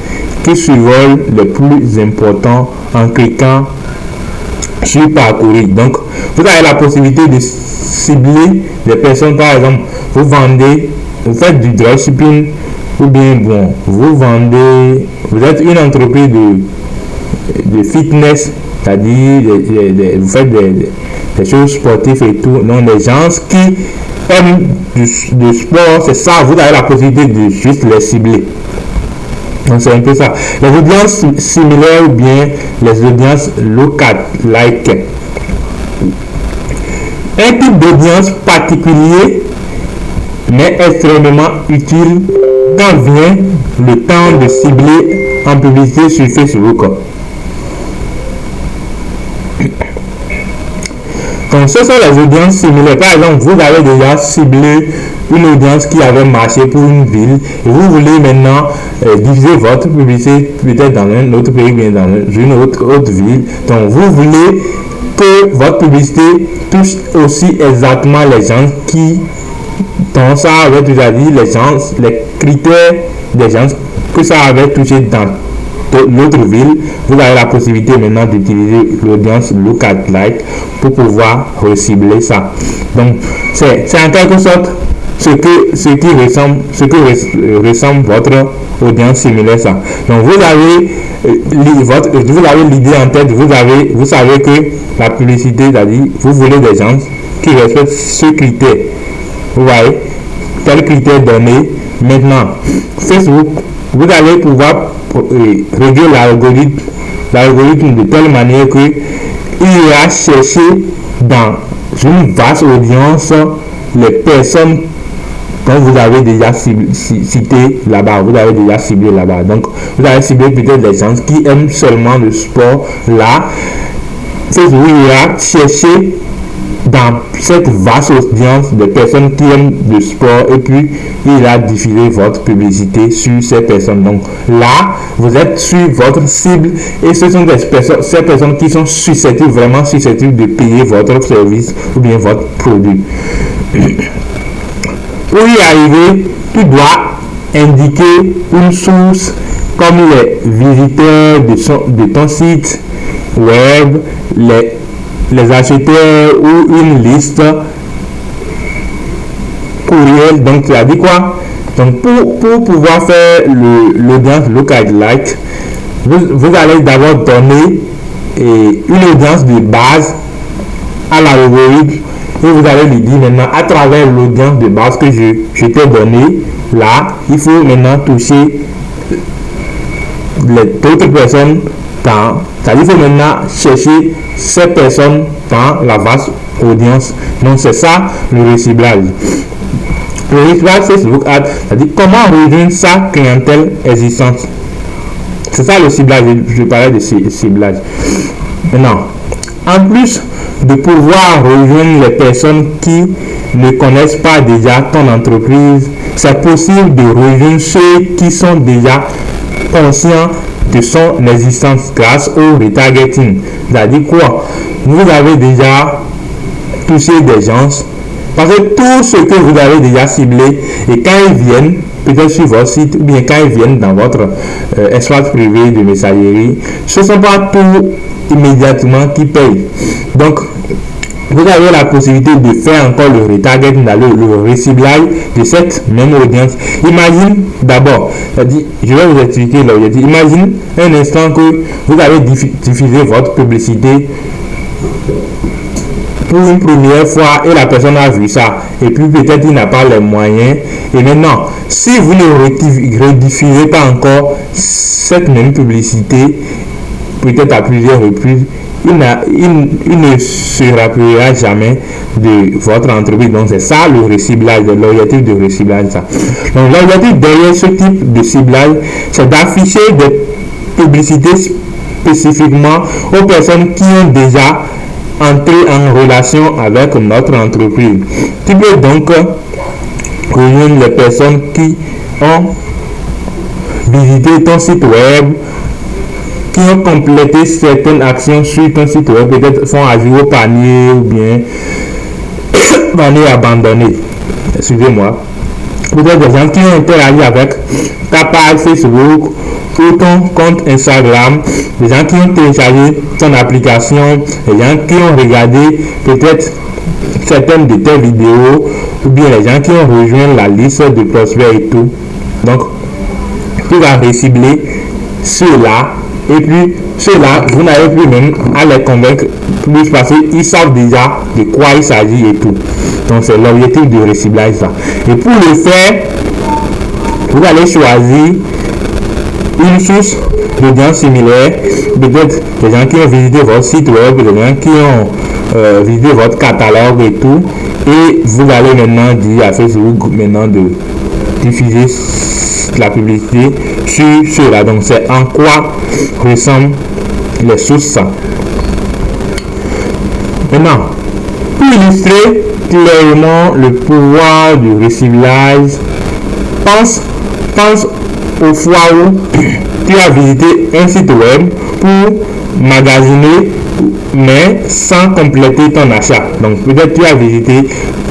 qui survole les plus importants en cliquant sur parcourir. Donc, vous avez la possibilité de cibler des personnes, par exemple, vous faites du dropshipping ou bien bon, vous êtes une entreprise de fitness, c'est-à-dire vous faites des choses sportives et tout. Donc les gens qui aiment du sport, c'est ça, vous avez la possibilité de juste les cibler. Donc c'est un peu ça. Les audiences similaires ou bien les audiences lookalike. Un type d'audience particulier mais extrêmement utile quand vient le temps de cibler en publicité sur Facebook. Donc ce sont les audiences similaires. Par exemple, vous avez déjà ciblé une audience qui avait marché pour une ville et vous voulez maintenant diffuser votre publicité peut-être dans un autre pays, bien dans une autre ville. Donc vous voulez que votre publicité touche aussi exactement les gens qui, donc ça avait déjà dit, les critères des gens que ça avait touché dans l'autre ville. Vous avez la possibilité maintenant d'utiliser l'audience lookalike pour pouvoir recibler ça. Donc c'est en quelque sorte ce qui ressemble votre audience similaire ça. Donc vous avez l'idée en tête, vous savez que la publicité, c'est-à-dire vous voulez des gens qui respectent ce critère. Vous voyez, tel critère donné. Maintenant, Facebook, vous allez pouvoir régler l'algorithme de telle manière que il ira chercher dans une vaste audience les personnes dont vous avez déjà cité là-bas, vous avez déjà ciblé là-bas. Donc, vous avez ciblé peut-être les gens qui aiment seulement le sport là. Facebook ira chercher dans cette vaste audience de personnes qui aiment le sport et puis il a diffusé votre publicité sur ces personnes. Donc là, vous êtes sur votre cible et ce sont ces personnes qui sont vraiment susceptibles de payer votre service ou bien votre produit. Pour y arriver, tu dois indiquer une source comme les visiteurs de ton site web, les acheteurs ou une liste courriel. Donc tu as dit quoi? Donc pour pouvoir faire l'audience lookalike, vous allez d'abord donner une audience de base à l'algorithme et vous allez lui dire maintenant à travers l'audience de base que je t'ai donné là, il faut maintenant toucher d'autres personnes c'est-à-dire il faut maintenant chercher ces personnes dans la vaste audience. Donc c'est ça le reciblage. Le reciblage Facebook Ads, c'est-à-dire comment rejoindre sa clientèle existante. C'est ça le ciblage, je parlais de ciblage. Maintenant, en plus de pouvoir rejoindre les personnes qui ne connaissent pas déjà ton entreprise, c'est possible de rejoindre ceux qui sont déjà conscients de son existence grâce au retargeting. C'est-à-dire quoi? Vous avez déjà touché des gens parce que tout ce que vous avez déjà ciblé et quand ils viennent peut-être sur votre site ou bien quand ils viennent dans votre espace privé de messagerie, ce ne sont pas tout immédiatement qui payent. Donc vous avez la possibilité de faire encore le retargeting, le reciblage de cette même audience. Imagine d'abord, je vais vous expliquer l'objectif. Imagine un instant que vous avez diffusé votre publicité pour une première fois et la personne a vu ça et puis peut-être il n'a pas les moyens et maintenant si vous ne rediffusez pas encore cette même publicité peut-être à plusieurs reprises, il ne se rappellera jamais de votre entreprise. Donc c'est ça le reciblage, l'objectif de reciblage. Ça. Donc l'objectif derrière ce type de ciblage, c'est d'afficher des publicités spécifiquement aux personnes qui ont déjà entré en relation avec notre entreprise. Tu peux donc rejoindre les personnes qui ont visité ton site web, qui ont complété certaines actions sur ton site web, peut-être font ajouter au panier ou bien panier abandonné. Excusez-moi. Peut-être des gens qui ont interagi avec ta page Facebook ou ton compte Instagram, des gens qui ont téléchargé ton application, des gens qui ont regardé peut-être certaines de tes vidéos ou bien les gens qui ont rejoint la liste de prospects et tout. Donc, tu vas recibler ceux-là. Et puis, ceux-là, vous n'avez plus même à les convaincre plus parce qu'ils savent déjà de quoi il s'agit et tout. Donc, c'est l'objectif du reciblage. Ça. Et pour le faire, vous allez choisir une source d'audience similaire. Peut-être des gens qui ont visité votre site web, des gens qui ont visité votre catalogue et tout. Et vous allez maintenant dire à Facebook maintenant de diffuser la publicité sur cela. Donc c'est en quoi ressemblent les sources. Maintenant, Pour illustrer clairement le pouvoir du reciblage, pense aux fois où tu as visité un site web pour magasiner mais sans compléter ton achat. Donc peut-être tu as visité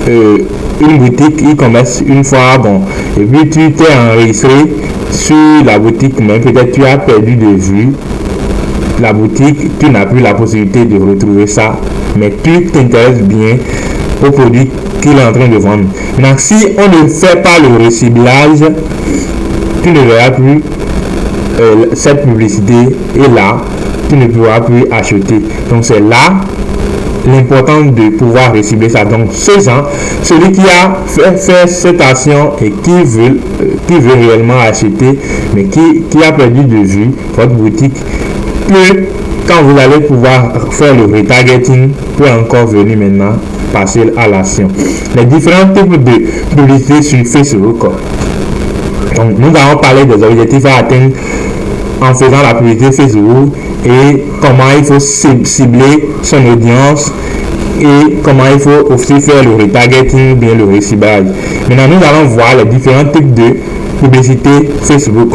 une boutique e-commerce une fois, bon, et puis tu t'es enregistré sur la boutique, mais peut-être tu as perdu de vue la boutique, tu n'as plus la possibilité de retrouver ça, mais tu t'intéresses bien au produit qu'il est en train de vendre. Donc si on ne fait pas le reciblage, tu ne verras plus cette publicité, et là tu ne pourras plus acheter. Donc c'est là l'importance de pouvoir recibler ça. Donc celui qui a fait cette action et qui veut réellement acheter, mais qui a perdu de vue votre boutique, peut, quand vous allez pouvoir faire le retargeting, peut encore venir maintenant passer à l'action. Les différents types de publicité sur Facebook. Donc nous allons parler des objectifs à atteindre en faisant la publicité Facebook et comment il faut cibler son audience et comment il faut aussi faire le retargeting, bien le reciblage. Maintenant nous allons voir les différents types de publicité Facebook.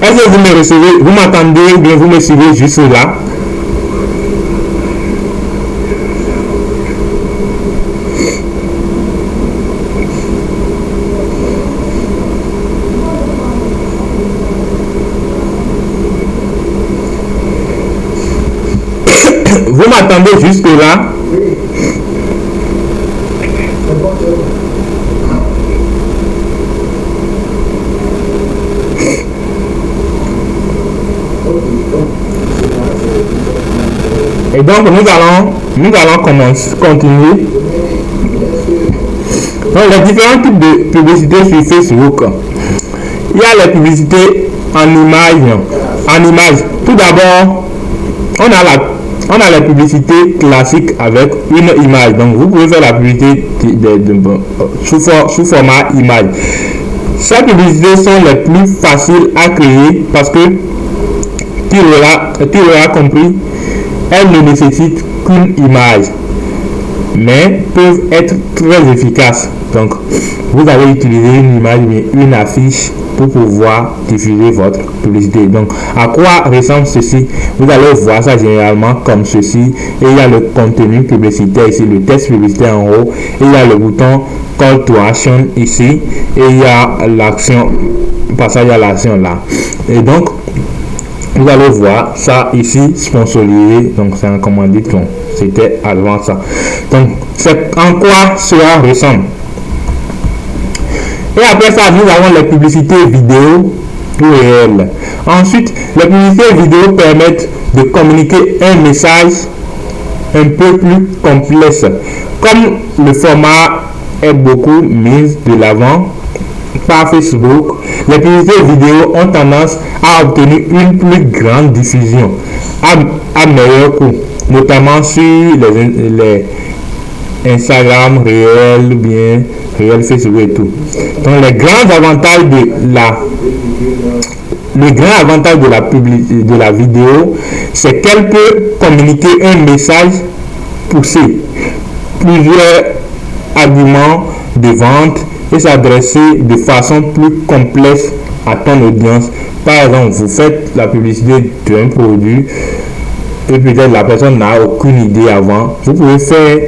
Est-ce que vous me recevez, vous m'entendez ou bien vous me suivez juste là? Vous m'attendez jusque là? Et donc nous allons continuer. Donc les différents types de publicités sur Facebook. Il y a les publicités en image. Tout d'abord, on a la publicité classique avec une image. Donc vous pouvez faire la publicité sous format image. Ces publicités sont les plus faciles à créer parce que tu l'auras compris, elles ne nécessitent qu'une image, mais peuvent être très efficaces. Donc vous allez utiliser une image, une affiche pour pouvoir diffuser votre publicité. Donc à quoi ressemble ceci? Vous allez voir ça généralement comme ceci, et il y a le contenu publicitaire ici, le texte publicitaire en haut, et il y a le bouton call to action ici, et il y a l'action, passage à l'action là. Et donc vous allez voir ça ici, sponsorisé, donc c'est un commandite, c'était avant ça. Donc c'est en quoi cela ressemble. Et après ça, nous avons les publicités vidéo réelles. Ensuite, les publicités vidéo permettent de communiquer un message un peu plus complexe. Comme le format est beaucoup mis de l'avant par Facebook, les publicités vidéo ont tendance à obtenir une plus grande diffusion à meilleur coût, notamment sur les Instagram réel, bien réel Facebook et tout. Donc le grand avantage de la vidéo, c'est qu'elle peut communiquer un message poussé, plusieurs arguments de vente et s'adresser de façon plus complexe à ton audience. Par exemple, vous faites la publicité d'un produit et peut-être la personne n'a aucune idée avant. Vous pouvez faire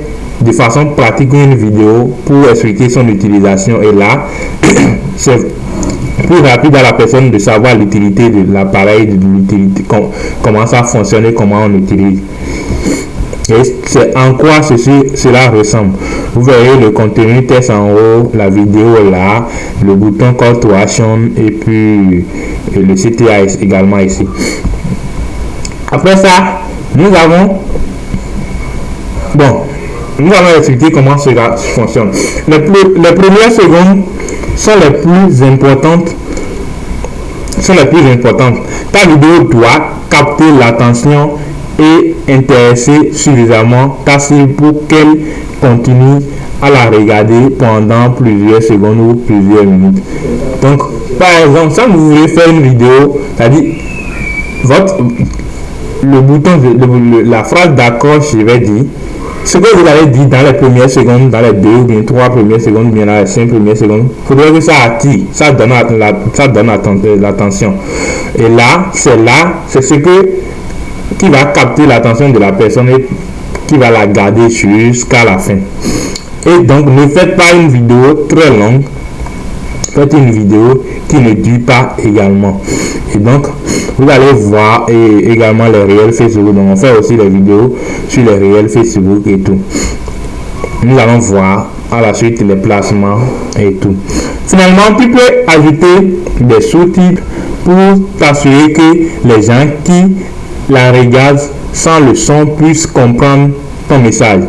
de façon pratique une vidéo pour expliquer son utilisation, et là c'est plus rapide à la personne de savoir l'utilité de l'appareil, comment ça fonctionne et comment on l'utilise. Et c'est en quoi cela ressemble. Vous verrez le contenu texte en haut, la vidéo là, le bouton call to action et puis le CTA également ici. Après ça, nous allons expliquer comment cela fonctionne. Les premières secondes sont les plus importantes. Ta vidéo doit capter l'attention et intéresser suffisamment ta cible pour qu'elle continue à la regarder pendant plusieurs secondes ou plusieurs minutes. Donc, par exemple, si vous voulez faire une vidéo, c'est-à-dire le bouton, la phrase d'accroche, je vais dire, ce que vous avez dit dans les premières secondes, dans les 2 ou bien 3 premières secondes, ou bien dans les 5 premières secondes, il faudrait que ça attire, ça donne l'attention. Et là, c'est ce qui va capter l'attention de la personne et qui va la garder jusqu'à la fin. Et donc, ne faites pas une vidéo très longue. Faites une vidéo qui ne dure pas également. Et donc, vous allez voir également les réels Facebook. Donc, on fait aussi les vidéos sur les réels Facebook et tout. Nous allons voir à la suite les placements et tout. Finalement, tu peux ajouter des sous-titres pour t'assurer que les gens qui la regardent sans le son puissent comprendre ton message.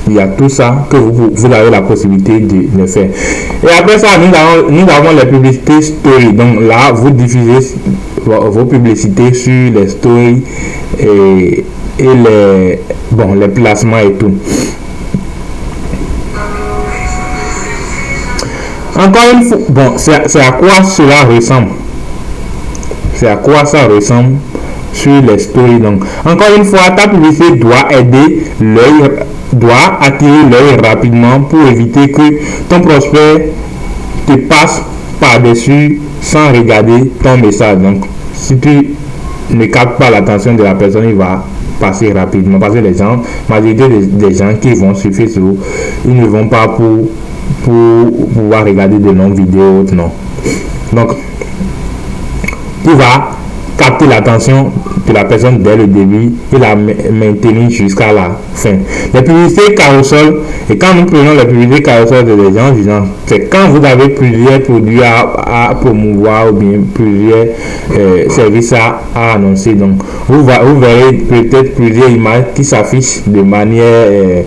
Il y a tout ça que vous avez la possibilité de le faire. Et après ça, nous avons les publicités story. Donc là, vous diffusez vos publicités sur les stories et les placements et tout. Encore une fois, bon, c'est à quoi cela ressemble. C'est à quoi ça ressemble sur les stories. Donc, encore une fois, ta publicité doit attirer l'œil rapidement pour éviter que ton prospect te passe par-dessus sans regarder ton message. Donc, si tu ne captes pas l'attention de la personne, il va passer rapidement. Parce que les gens, majorité des gens qui vont sur Facebook, ils ne vont pas pour pouvoir regarder de longues vidéos, non. Donc, tu vas capter l'attention de la personne dès le début et la maintenir jusqu'à la fin. Les publicités carousel, et quand nous prenons les publicités carousel de les gens disant, c'est quand vous avez plusieurs produits à promouvoir ou bien plusieurs services à annoncer. Donc, vous verrez peut-être plusieurs images qui s'affichent de manière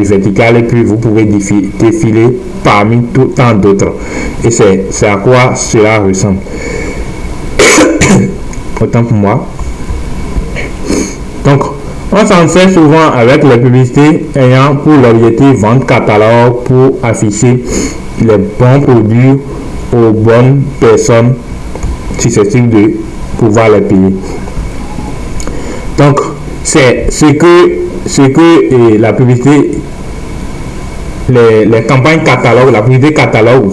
verticale et puis vous pouvez défiler parmi tant d'autres. Et c'est à quoi cela ressemble. Autant pour moi. Donc, on s'en sert souvent avec les publicités ayant pour l'objectif vendre catalogue pour afficher les bons produits aux bonnes personnes susceptibles de pouvoir les payer. Donc, c'est ce que la publicité, les campagnes catalogue, la publicité catalogue,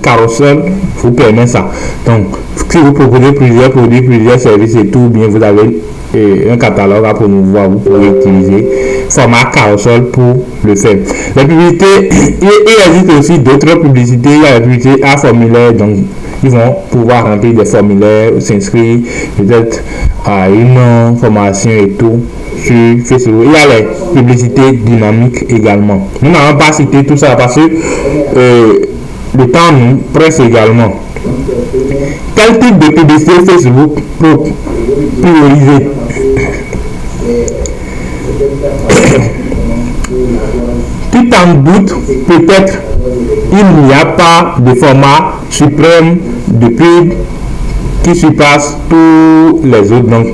carousel, vous permet ça. Donc, si vous proposez plusieurs produits, plusieurs services et tout, bien vous avez un catalogue à promouvoir, vous pouvez utiliser format carousel pour le faire. La publicité, il existe aussi d'autres publicités, il y a la publicité à formulaire, donc ils vont pouvoir remplir des formulaires, s'inscrire peut-être à une formation et tout sur Facebook. Il y a les publicités dynamiques également. Nous n'allons pas citer tout ça parce que le temps nous presse également. Quel type de publicité Facebook prioriser? Tu t'en doutes, peut-être il n'y a pas de format suprême de pub qui surpasse tous les autres. Donc,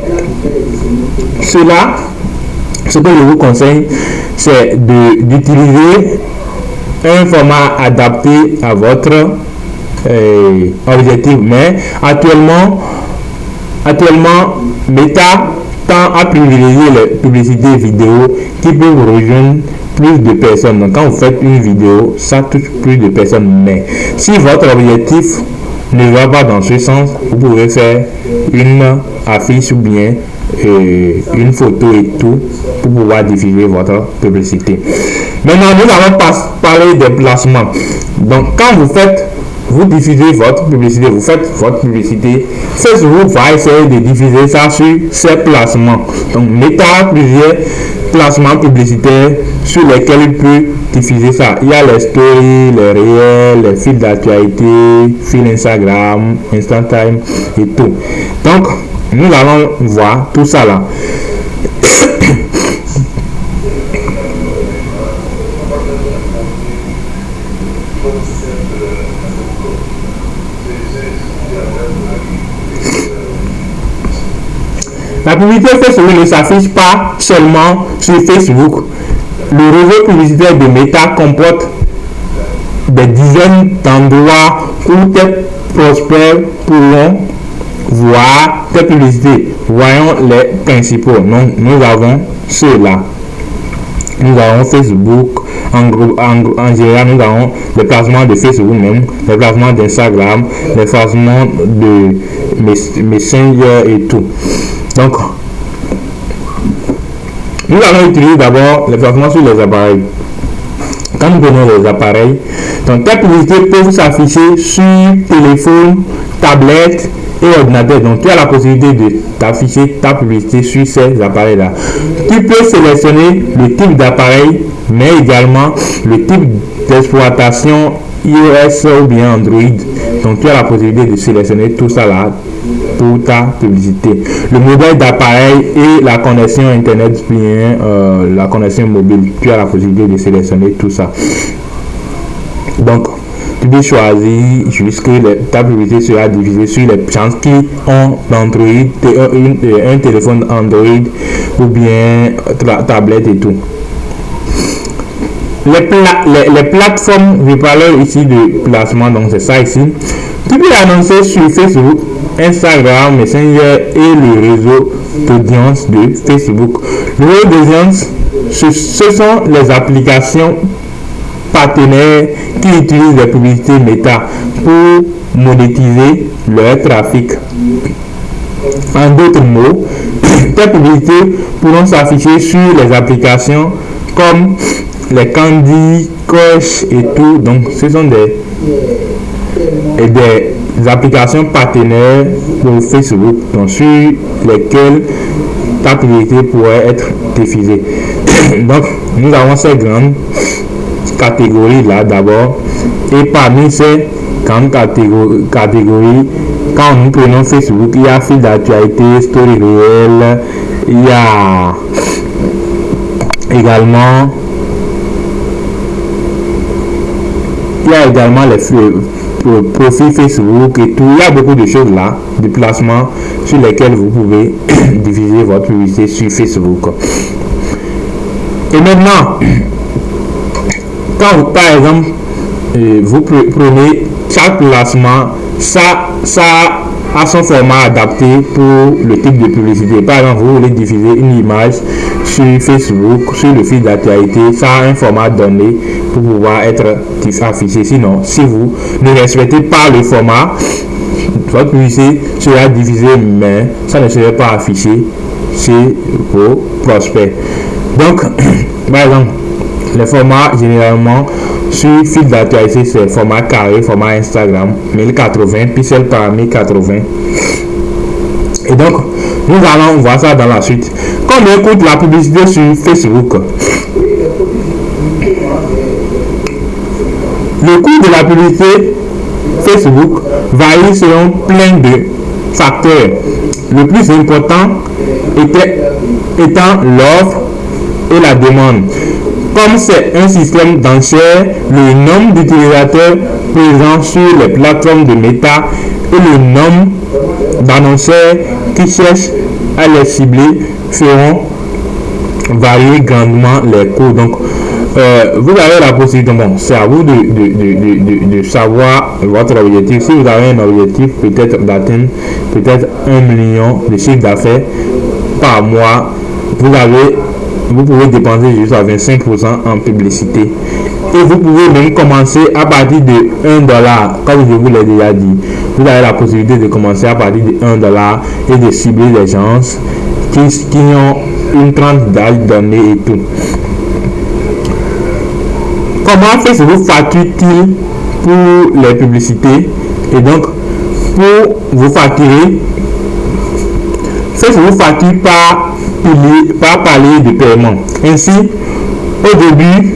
ce que je vous conseille, c'est d'utiliser un format adapté à votre objectif. Mais actuellement, Meta tend à privilégier les publicités vidéo qui peuvent rejoindre plus de personnes. Donc, quand vous faites une vidéo, ça touche plus de personnes. Mais si votre objectif ne va pas dans ce sens, vous pouvez faire une affiche ou bien une photo et tout pour pouvoir diffuser votre publicité. Maintenant, nous allons parler des placements. Donc, quand vous diffusez votre publicité, vous faites votre publicité, Facebook va essayer de diffuser ça sur ses placements. Donc, Meta plusieurs placements publicitaires sur lesquels il peut diffuser ça. Il y a les stories, les réels, les fils d'actualité, fils Instagram, Instant Time et tout. Donc, nous allons voir tout ça là. La publicité Facebook ne s'affiche pas seulement sur Facebook. Le réseau publicitaire de Meta comporte des dizaines d'endroits où tes prospects pourront voir tes publicités. Voyons les principaux. Donc, nous avons ceux-là. Nous avons Facebook, en général, nous avons les placements de Facebook même, les placements d'Instagram, les placements de Messenger et tout. Donc, nous allons utiliser d'abord les placements sur les appareils. Quand nous prenons les appareils, donc ta publicité peut s'afficher sur téléphone, tablette et ordinateur. Donc tu as la possibilité de t'afficher ta publicité sur ces appareils-là. Tu peux sélectionner le type d'appareil, mais également le type d'exploitation iOS ou bien Android. Donc tu as la possibilité de sélectionner tout ça là pour ta publicité. Le modèle d'appareil et la connexion internet bien la connexion mobile. Tu as la possibilité de sélectionner tout ça. Donc tu peux choisir jusque ta publicité sera divisée sur les gens qui ont Android, un téléphone Android ou bien tablette et tout. Les plateformes, je parlais ici de placement, donc c'est ça ici. Tu peux l'annoncer sur Facebook, Instagram, Messenger et le réseau d'audience de Facebook. Le réseau d'audience, ce sont les applications partenaires qui utilisent les publicités méta pour monétiser leur trafic. En d'autres mots, tes publicités pourront s'afficher sur les applications comme les Candy Crush et tout. Donc ce sont des applications partenaires pour Facebook, donc sur lesquelles ta publicité pourrait être diffusée. Donc nous avons ces grandes catégories là d'abord, et parmi ces grandes catégories, quand nous prenons Facebook, il y a fil d'actualité, story réelle, il y a également les profils Facebook et tout. Il y a beaucoup de choses là, de placements sur lesquels vous pouvez diffuser votre publicité sur Facebook. Et maintenant, quand vous, par exemple, vous prenez chaque placement, ça a son format adapté pour le type de publicité. Par exemple, vous voulez diffuser une image sur Facebook, sur le fil d'actualité, ça a un format donné pour pouvoir être affiché. Sinon, si vous ne respectez pas le format, votre publicité sera diffusée, mais ça ne sera pas affiché chez vos prospects. Donc, par exemple, les formats généralement sur fil d'actualité, c'est format carré, format Instagram 1080, pixels par 1080. Et donc, nous allons voir ça dans la suite. Combien coûte la publicité sur Facebook? Le coût de la publicité Facebook varie selon plein de facteurs. Le plus important étant l'offre et la demande. Comme c'est un système d'enchères, le nombre d'utilisateurs présents sur les plateformes de méta et le nombre d'annonceurs qui cherchent à les cibler feront varier grandement les coûts. Donc, vous avez la possibilité, bon, c'est à vous de savoir votre objectif. Si vous avez un objectif peut-être d'atteindre peut-être 1 million de chiffre d'affaires par mois, vous pouvez dépenser jusqu'à 25% en publicité. Et vous pouvez même commencer à partir de $1, comme je vous l'ai déjà dit. Vous avez la possibilité de commencer à partir de $1 et de cibler les gens qui ont une tranche d'âge donnée et tout. Comment Facebook facture-t-il pour les publicités? Et donc, pour vous facturer, Facebook facture par palier de paiement. Ainsi, au début,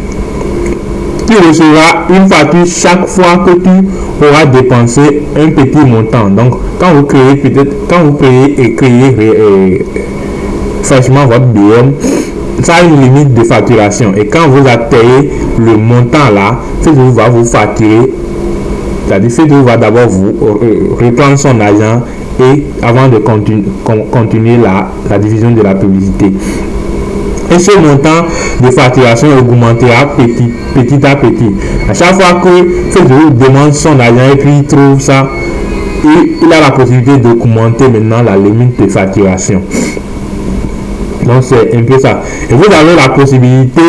tu recevras une facture chaque fois que tu auras dépensé un petit montant. Donc, quand vous créez et créez fraîchement votre BM, ça a une limite de facturation. Et quand vous atteignez le montant là, Facebook va vous facturer. C'est-à-dire, Facebook va d'abord vous reprendre son argent et avant de continuer la division de la publicité. Et ce montant de facturation augmentera petit à petit. À chaque fois que Facebook demande son argent et puis il trouve ça et il a la possibilité d'augmenter maintenant la limite de facturation. Donc c'est un peu ça. Et vous avez la possibilité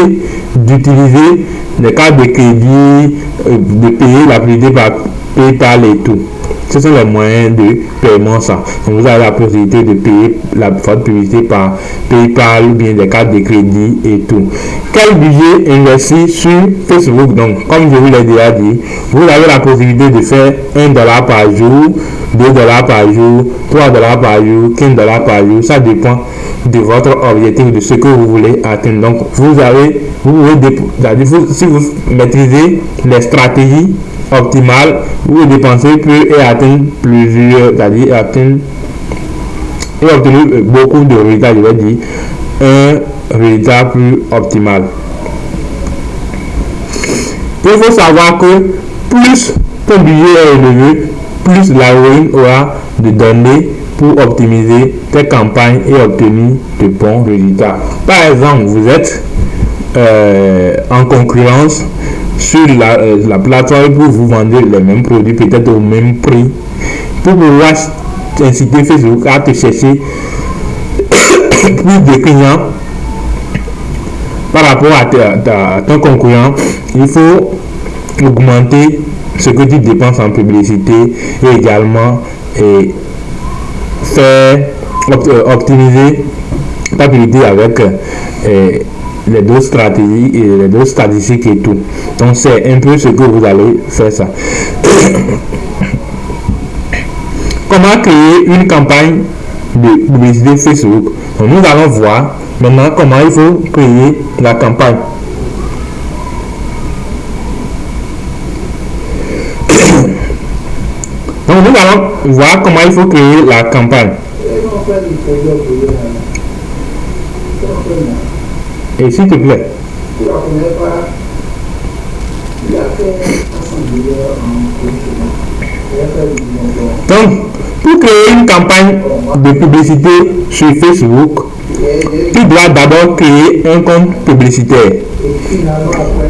d'utiliser les cartes de crédit, de payer la publicité par PayPal et tout. Ce sont les moyens de paiement ça. Donc vous avez la possibilité de payer votre publicité par PayPal ou bien des cartes de crédit et tout. Quel budget investir sur Facebook? Donc comme je vous l'ai déjà dit, vous avez la possibilité de faire $1 par jour, $2 par jour, $3 par jour, $15 par jour. Ça dépend de votre objectif, de ce que vous voulez atteindre. Donc si vous maîtrisez les stratégies optimales, vous dépensez peu et atteindre plusieurs, c'est-à-dire atteindre et obtenir beaucoup de résultats, je vais dire un résultat plus optimal. Il faut savoir que plus ton budget est élevé, plus l'algorithme aura de données pour optimiser tes campagnes et obtenir de bons résultats. Par exemple, vous êtes en concurrence sur la plateforme pour vous vendre les mêmes produits, peut-être au même prix. Pour pouvoir inciter Facebook à te chercher plus de clients par rapport à ton concurrent, il faut augmenter ce que tu dépenses en publicité et également optimiser ta publicité avec les deux stratégies et les deux statistiques et tout. Donc c'est un peu ce que vous allez faire ça. Comment créer une campagne de publicité Facebook? Donc, nous allons voir maintenant comment il faut créer la campagne. Donc nous allons voir comment il faut créer la campagne. Et s'il te plaît. Donc, pour créer une campagne de publicité sur Facebook, tu dois d'abord créer un compte publicitaire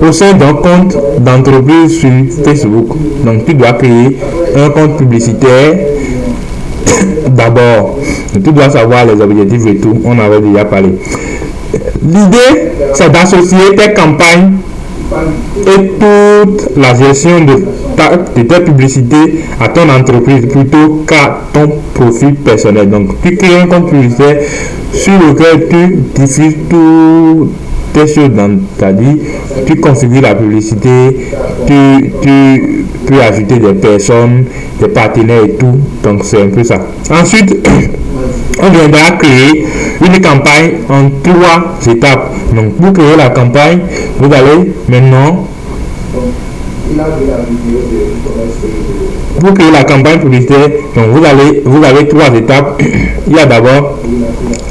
au sein d'un compte d'entreprise sur Facebook. Donc, tu dois créer un compte publicitaire d'abord. Tu dois savoir les objectifs et tout. On avait déjà parlé. L'idée, c'est d'associer tes campagnes et toute la gestion de tes publicités à ton entreprise plutôt qu'à ton profil personnel. Donc, tu crées un compte publicitaire sur lequel tu diffuses toutes tes choses dans ta vie. Tu configures la publicité, tu peux ajouter des personnes, des partenaires et tout. Donc, c'est un peu ça. Ensuite, on viendra créer une campagne en 3 étapes. Donc, pour créer la campagne, vous allez maintenant pour créer la campagne publicitaire. Donc, vous avez 3 étapes. Il y a d'abord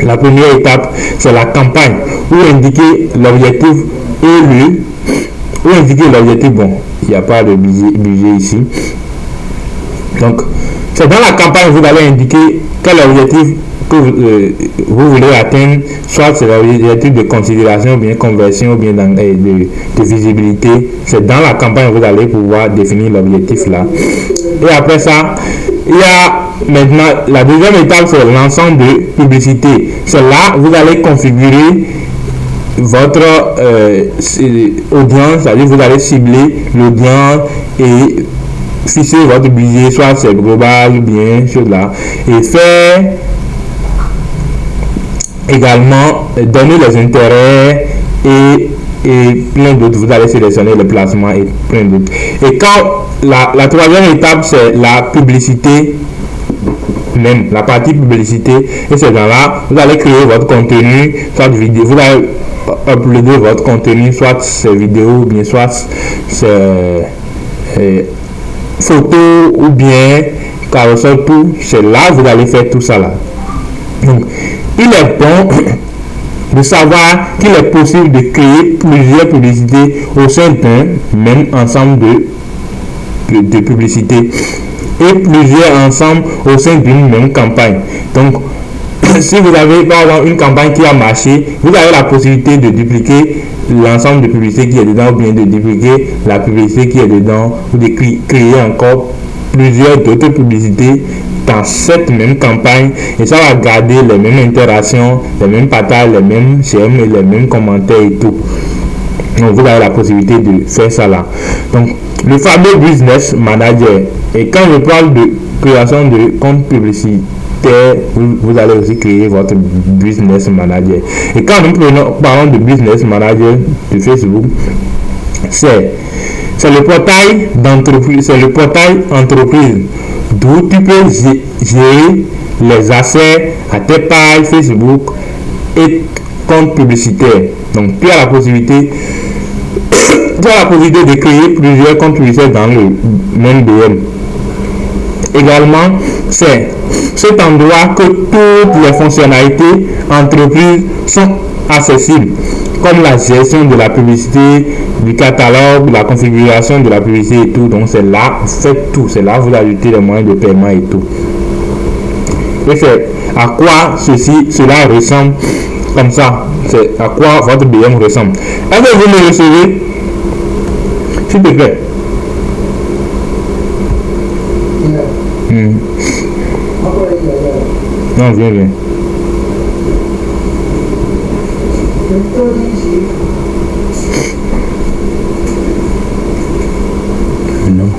la première étape, c'est la campagne où indiquer l'objectif bon, il n'y a pas de budget ici. Donc, c'est dans la campagne vous allez indiquer quel objectif que vous voulez atteindre, soit c'est l'objectif de considération, ou bien conversion, ou bien de visibilité. C'est dans la campagne que vous allez pouvoir définir l'objectif là. Et après ça, il y a maintenant la deuxième étape, c'est l'ensemble de publicité. C'est là vous allez configurer votre audience, c'est-à-dire vous allez cibler l'audience et fixer votre budget, soit c'est global ou bien chose là, et faire également donner les intérêts et plein d'autres. Vous allez sélectionner le placement et plein d'autres. Et quand la troisième étape, c'est la publicité, même la partie publicité, et c'est dans là vous allez créer votre contenu, soit vidéo, vous allez uploader votre contenu, soit c'est vidéo ou bien soit c'est photo ou bien carousel, tout c'est là vous allez faire tout ça là. Donc il est bon de savoir qu'il est possible de créer plusieurs publicités au sein d'un même ensemble de publicités et plusieurs ensemble au sein d'une même campagne. Donc si vous avez par exemple une campagne qui a marché, vous avez la possibilité de dupliquer l'ensemble de publicités qui est dedans, ou bien de dupliquer la publicité qui est dedans, ou de créer encore plusieurs d'autres publicités dans cette même campagne et ça va garder les mêmes interactions, les mêmes partages, les mêmes j'aime et les mêmes commentaires et tout. Donc vous avez la possibilité de faire ça là. Donc le fameux business manager, et quand je parle de création de compte publicitaire, vous allez aussi créer votre business manager. Et quand nous parlons de business manager de Facebook, c'est le portail d'entreprise, d'où tu peux gérer les accès à tes pages Facebook et comptes publicitaires. Donc tu as la possibilité de créer plusieurs comptes publicitaires dans le même DM. Également, c'est cet endroit que toutes les fonctionnalités entreprises sont accessibles, comme la gestion de la publicité, du catalogue, la configuration de la publicité et tout. Donc c'est là, faites tout, c'est là vous ajoutez les moyens de paiement et tout. Et c'est à quoi cela ressemble comme ça, c'est à quoi votre BM ressemble. Est-ce que vous me recevez, s'il te plaît? Non, viens. Non.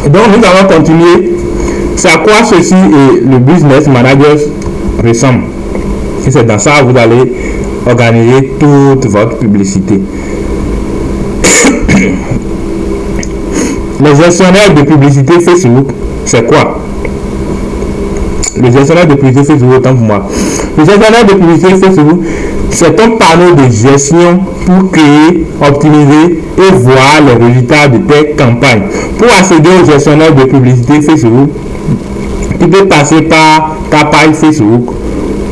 Donc nous allons continuer. C'est à quoi ceci et le business manager ressemble. Et c'est dans ça que vous allez organiser toute votre publicité. Les gestionnaires de publicité Facebook, c'est quoi? Le gestionnaire de publicité Facebook, autant pour moi. Le gestionnaire de publicité Facebook, c'est un panneau de gestion pour créer, optimiser et voir les résultats de tes campagnes. Pour accéder au gestionnaire de publicité Facebook, tu peux passer par ta page Facebook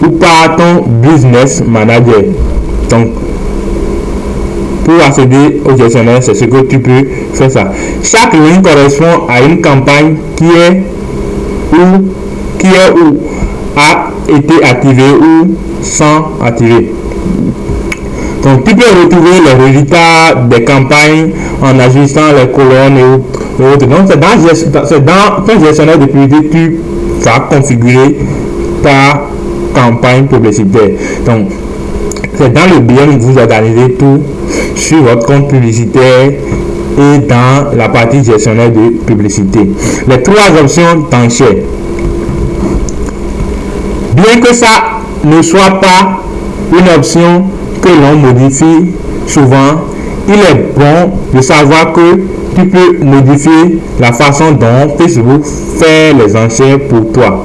ou par ton business manager. Donc, pour accéder au gestionnaire, c'est ce que tu peux faire ça. Chaque ligne correspond à une campagne qui est ou a été activée ou sans activer. Donc, tu peux retrouver les résultats des campagnes en ajustant les colonnes et autres. Donc, c'est dans ton gestionnaire de publicité que tu vas configurer ta campagne publicitaire. Donc, c'est dans le BM que vous organisez tout sur votre compte publicitaire et dans la partie gestionnaire de publicité. Les trois options d'enchères. Bien que ça ne soit pas une option que l'on modifie souvent, il est bon de savoir que tu peux modifier la façon dont Facebook fait les enchères pour toi.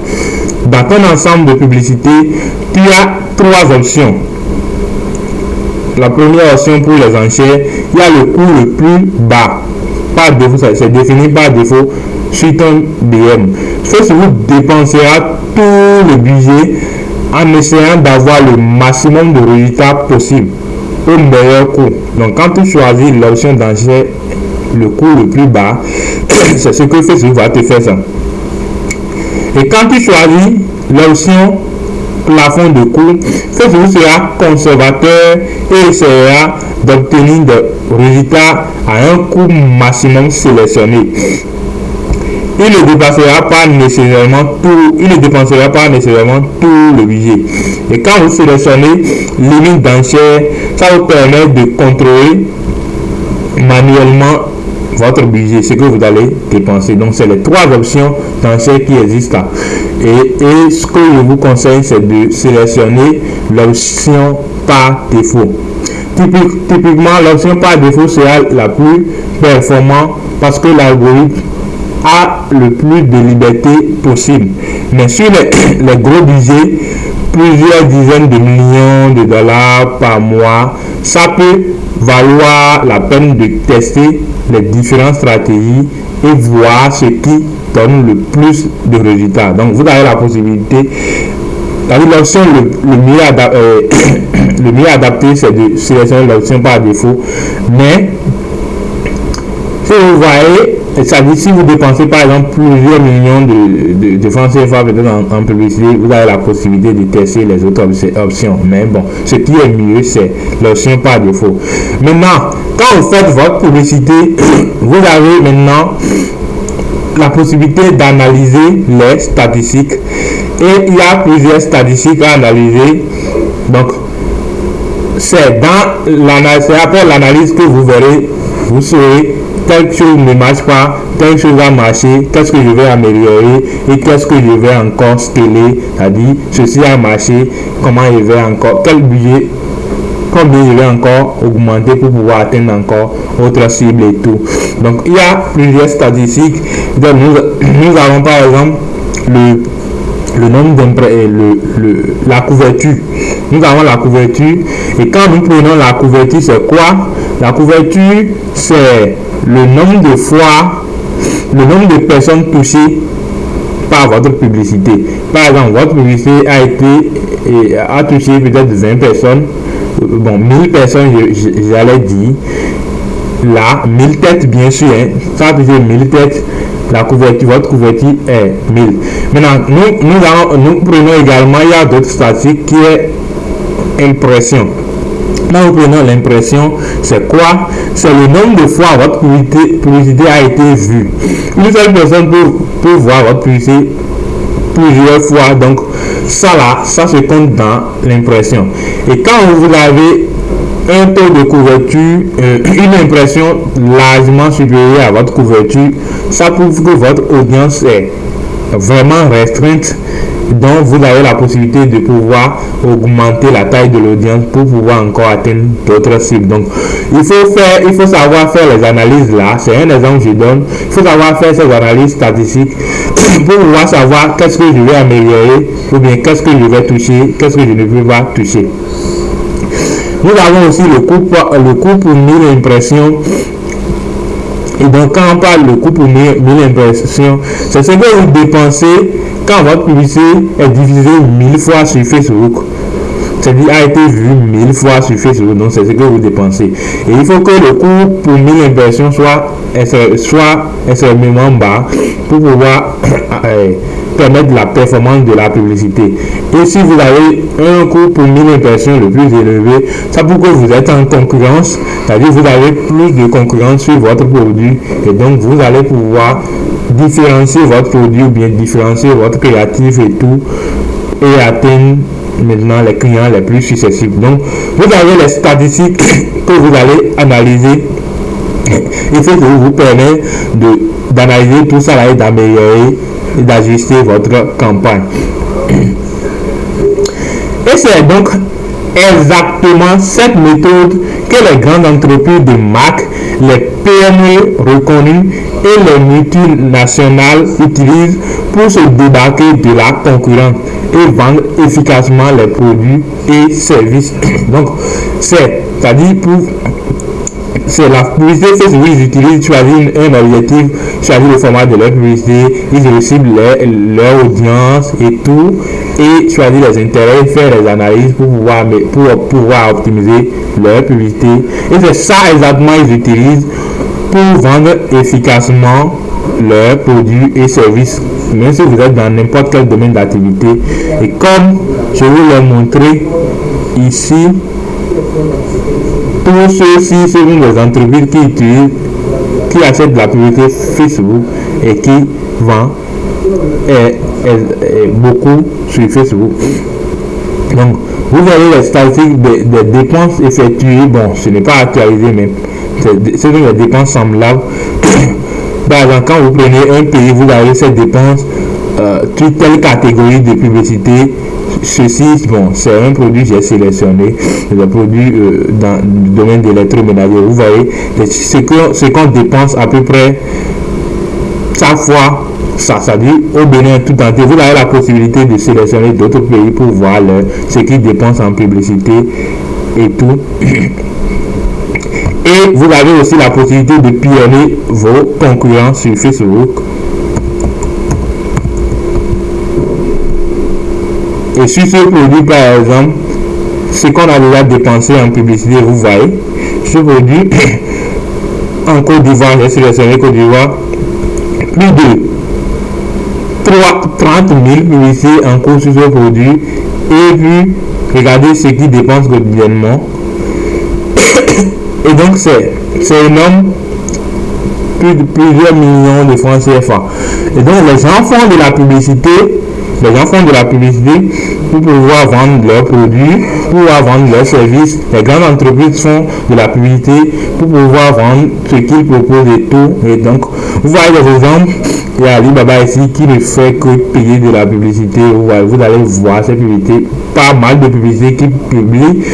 Dans ton ensemble de publicité, tu as trois options. La première option pour les enchères, il y a le coût le plus bas. Par défaut, c'est défini par défaut sur ton BM. Facebook dépensera tout le budget en essayant d'avoir le maximum de résultats possible au meilleur coût. Donc quand tu choisis l'option d'enchère, le coût le plus bas, c'est ce que Facebook va te faire ça. Et quand tu choisis l'option plafond de coût, Facebook sera conservateur et essaiera d'obtenir des résultats à un coût maximum sélectionné. Il ne dépensera pas nécessairement tout le budget. Et quand vous sélectionnez limite d'enchère, ça vous permet de contrôler manuellement votre budget, ce que vous allez dépenser. Donc c'est les 3 options d'enchères qui existent là. Et ce que je vous conseille, c'est de sélectionner l'option par défaut. Typiquement, l'option par défaut sera la plus performante parce que l'algorithme a le plus de liberté possible. Mais sur les gros budgets, plusieurs dizaines de millions de dollars par mois, ça peut valoir la peine de tester les différentes stratégies et voir ce qui donne le plus de résultats. Donc vous avez la possibilité, l'option le mieux adapté, c'est de sélectionner l'option par défaut. Mais si vous voyez, c'est-à-dire si vous dépensez par exemple plusieurs millions de francs CFA peut-être en publicité, vous avez la possibilité de tester les autres options. Mais bon, ce qui est mieux, c'est l'option par défaut. Maintenant, quand vous faites votre publicité, vous avez maintenant la possibilité d'analyser les statistiques. Et il y a plusieurs statistiques à analyser. Donc, c'est après l'analyse que vous verrez, vous saurez quelque chose ne marche pas, quelque chose va marcher, qu'est-ce que je vais améliorer et qu'est-ce que je vais encore scaler, c'est-à-dire ceci a marché, comment je vais encore, quel budget, combien je vais encore augmenter pour pouvoir atteindre encore autre cible et tout. Donc il y a plusieurs statistiques. Donc, nous avons par exemple le nombre la couverture. Nous avons la couverture et quand nous prenons la couverture, c'est quoi? La couverture, c'est le nombre de fois, le nombre de personnes touchées par votre publicité. Par exemple, votre publicité a touché peut-être 20 personnes, bon, 1000 personnes, j'allais dire, là, 1000 têtes, bien sûr, hein, ça a touché 1000 têtes, la couverture, votre couverture est 1000. Maintenant, nous prenons également, il y a d'autres statistiques qui est impression. Là, nous prenons l'impression, c'est quoi? C'est le nombre de fois votre publicité a été vue. Une seule personne peut voir votre publicité plusieurs fois. Donc, ça là, ça se compte dans l'impression. Et quand vous avez un taux de couverture, une impression largement supérieure à votre couverture, ça prouve que votre audience est vraiment restreinte. Donc vous avez la possibilité de pouvoir augmenter la taille de l'audience pour pouvoir encore atteindre d'autres cibles. Donc il faut savoir faire les analyses là. C'est un exemple que je donne. Il faut savoir faire ces analyses statistiques pour pouvoir savoir qu'est-ce que je vais améliorer ou bien qu'est-ce que je vais toucher, qu'est-ce que je ne peux pas toucher. Nous avons aussi le coût pour 1000 impressions. Et donc quand on parle de coût pour 1000 impressions, c'est ce que vous dépensez quand votre publicité est diffusée 1000 fois sur Facebook. C'est-à-dire a été vu 1000 fois sur Facebook, donc c'est ce que vous dépensez. Et il faut que le coût pour 1000 impressions soit extrêmement bas pour pouvoir permettre la performance de la publicité. Et si vous avez un coût pour 1000 impressions le plus élevé, ça prouve que vous êtes en concurrence, c'est-à-dire vous avez plus de concurrence sur votre produit et donc vous allez pouvoir différencier votre produit ou bien différencier votre créatif et tout et atteindre maintenant les clients les plus susceptibles. Donc vous avez les statistiques que vous allez analyser. Il faut que vous permettez d'analyser tout ça là et d'améliorer et d'ajuster votre campagne. Et c'est donc exactement cette méthode que les grandes entreprises de marque, les PME reconnues et les multinationales utilisent pour se débarquer de la concurrence et vendre efficacement les produits et services. Donc, c'est-à-dire c'est la publicité Facebook, ils utilisent, choisissent un objectif, choisissent le format de leur publicité, ils ciblent leur audience et tout, et choisissent les intérêts, faire les analyses pour pouvoir optimiser leur publicité. Et c'est ça exactement qu'ils utilisent pour vendre efficacement leurs produits et services, même si vous êtes dans n'importe quel domaine d'activité. Et comme je vous l'ai montré ici, tous ceux-ci sont des entreprises qui achètent de la publicité Facebook et qui vendent beaucoup sur Facebook. Donc, vous verrez les statistiques des dépenses effectuées. Bon, ce n'est pas actualisé, mais ce sont des dépenses semblables. Par exemple, quand vous prenez un pays, vous avez cette dépense, toute telle catégorie de publicité. Ceci, bon, c'est un produit que j'ai sélectionné, des produits dans le domaine de l'électroménager. Vous voyez, ce qu'on dépense à peu près chaque fois, ça dit au Bénin tout entier. Vous avez la possibilité de sélectionner d'autres pays pour voir ce qu'ils dépensent en publicité et tout. Et vous avez aussi la possibilité de pionner vos concurrents sur Facebook. Et sur ce produit, par exemple, ce qu'on a déjà dépensé en publicité, vous voyez, ce produit, en Côte d'Ivoire, j'ai sélectionné Côte d'Ivoire, plus de 30 000 publicités en cours sur ce produit. Et puis, regardez ce qui dépense quotidiennement. Et donc, c'est énorme, plusieurs millions de francs CFA. Et donc, les gens font de la publicité. Pour pouvoir vendre leurs produits, pour pouvoir vendre leurs services. Les grandes entreprises font de la publicité pour pouvoir vendre ce qu'ils proposent et tout. Et donc, vous voyez les exemples. Il y a Alibaba ici qui ne fait que payer de la publicité. Vous allez voir ces publicités, pas mal de publicités qui publient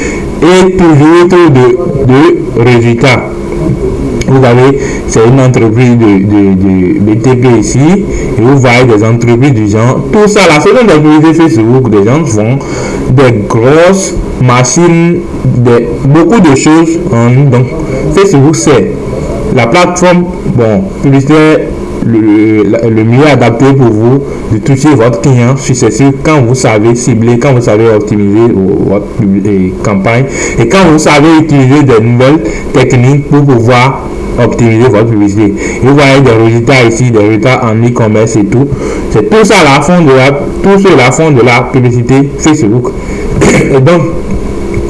et toujours de résultats. Vous avez, c'est une entreprise de BTP ici, et vous voyez des entreprises du genre, tout ça là, ce sont des publicités Facebook, des gens font des grosses machines, beaucoup de choses en ligne. Donc, Facebook, c'est la plateforme, bon, publicitaire, le mieux adapté pour vous de toucher votre client sur ces sites quand vous savez cibler, quand vous savez optimiser votre campagne et quand vous savez utiliser des nouvelles techniques pour pouvoir optimiser votre publicité. Et vous voyez des résultats ici, des résultats en e-commerce et tout. C'est tout ça la fond de la publicité Facebook. Et donc,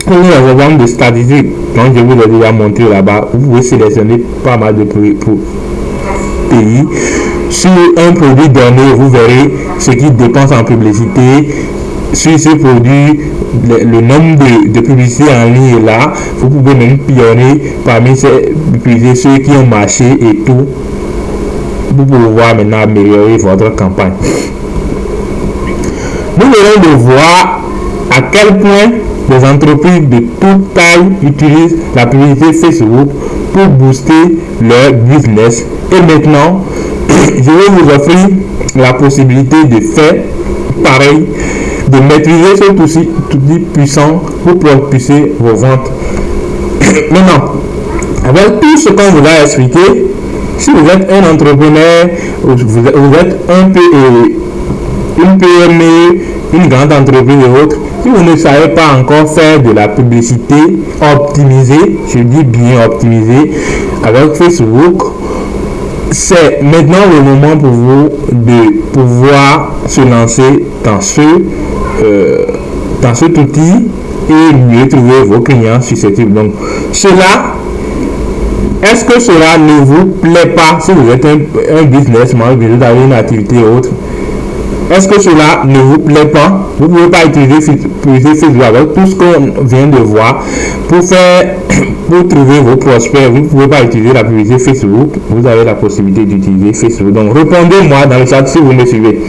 pour les exemples de statistiques, donc je vous ai déjà montré là-bas, vous pouvez sélectionner pas mal de pays. Sur un produit donné, vous verrez ce qu'il dépense en publicité. Sur ce produit, le nombre de publicités en ligne est là. Vous pouvez même pionner parmi ces publicités ceux qui ont marché et tout. Vous pouvez voir maintenant améliorer votre campagne. Nous venons de voir à quel point les entreprises de toute taille utilisent la publicité Facebook pour booster leur business. Et maintenant, je vais vous offrir la possibilité de faire pareil, de maîtriser ce outil puissant pour propulser vos ventes. Maintenant, avec tout ce qu'on vous a expliqué, si vous êtes un entrepreneur, vous êtes une PME, une grande entreprise et autres, si vous ne savez pas encore faire de la publicité optimisée, je dis bien optimisée, avec Facebook, c'est maintenant le moment pour vous de pouvoir se lancer dans cet outil et mieux trouver vos clients sur ce type. Donc, est-ce que cela ne vous plaît pas si vous êtes un businessman, vous avez une activité autre? Est-ce que cela ne vous plaît pas? Vous ne pouvez pas utiliser Facebook avec tout ce qu'on vient de voir pour trouver vos prospects. Vous ne pouvez pas utiliser la publicité Facebook. Vous avez la possibilité d'utiliser Facebook. Donc, répondez-moi dans le chat si vous me suivez.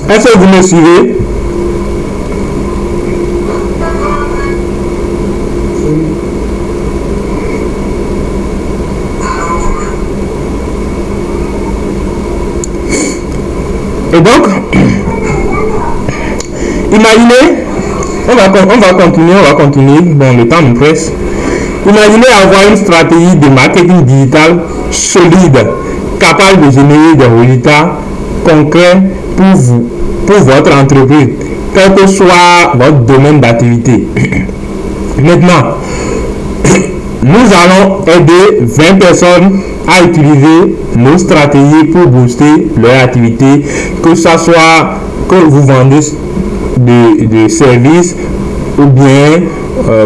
Est-ce que vous me suivez? Et donc, imaginez, on va continuer, bon, le temps me presse. Imaginez avoir une stratégie de marketing digital solide, capable de générer des résultats concrets pour votre entreprise, quel que soit votre domaine d'activité. Maintenant, nous allons aider 20 personnes à utiliser nos stratégies pour booster leur activité, que ce soit que vous vendez de services ou bien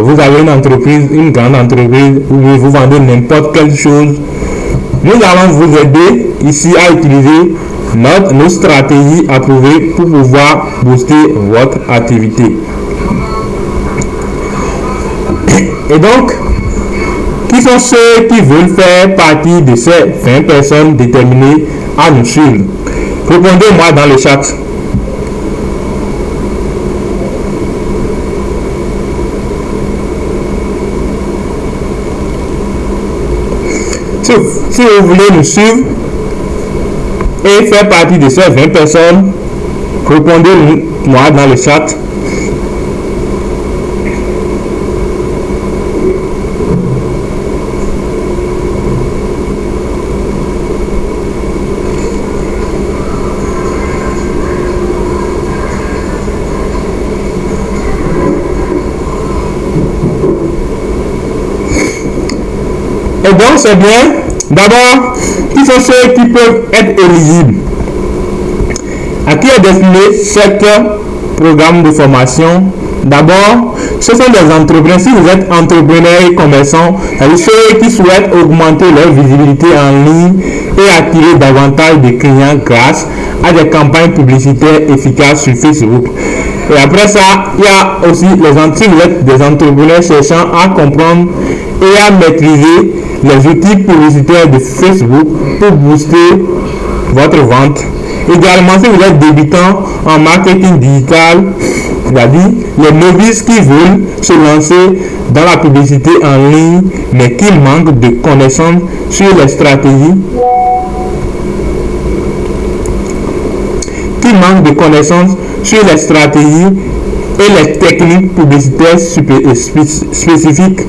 vous avez une entreprise, une grande entreprise, ou bien vous vendez n'importe quelle chose. Nous allons vous aider ici à utiliser nos stratégies approuvées pour pouvoir booster votre activité. Et donc, qui sont ceux qui veulent faire partie de ces 20 personnes déterminées à nous suivre? Répondez-moi dans le chat. Si vous voulez nous suivre et faire partie de ces 20 personnes, répondez-moi dans le chat. Et donc c'est bien. D'abord, qui sont ceux qui peuvent être éligibles? À qui est destiné cet programme de formation? D'abord, ce sont des entrepreneurs. Si vous êtes entrepreneur et commerçant, ceux qui souhaitent augmenter leur visibilité en ligne et attirer davantage de clients grâce à des campagnes publicitaires efficaces sur Facebook. Et après ça, il y a aussi des entrepreneurs cherchant à comprendre et à maîtriser les outils publicitaires de Facebook pour booster votre vente. Également, si vous êtes débutant en marketing digital, c'est-à-dire les novices qui veulent se lancer dans la publicité en ligne, mais qui manquent de connaissances sur les stratégies, et les techniques publicitaires spécifiques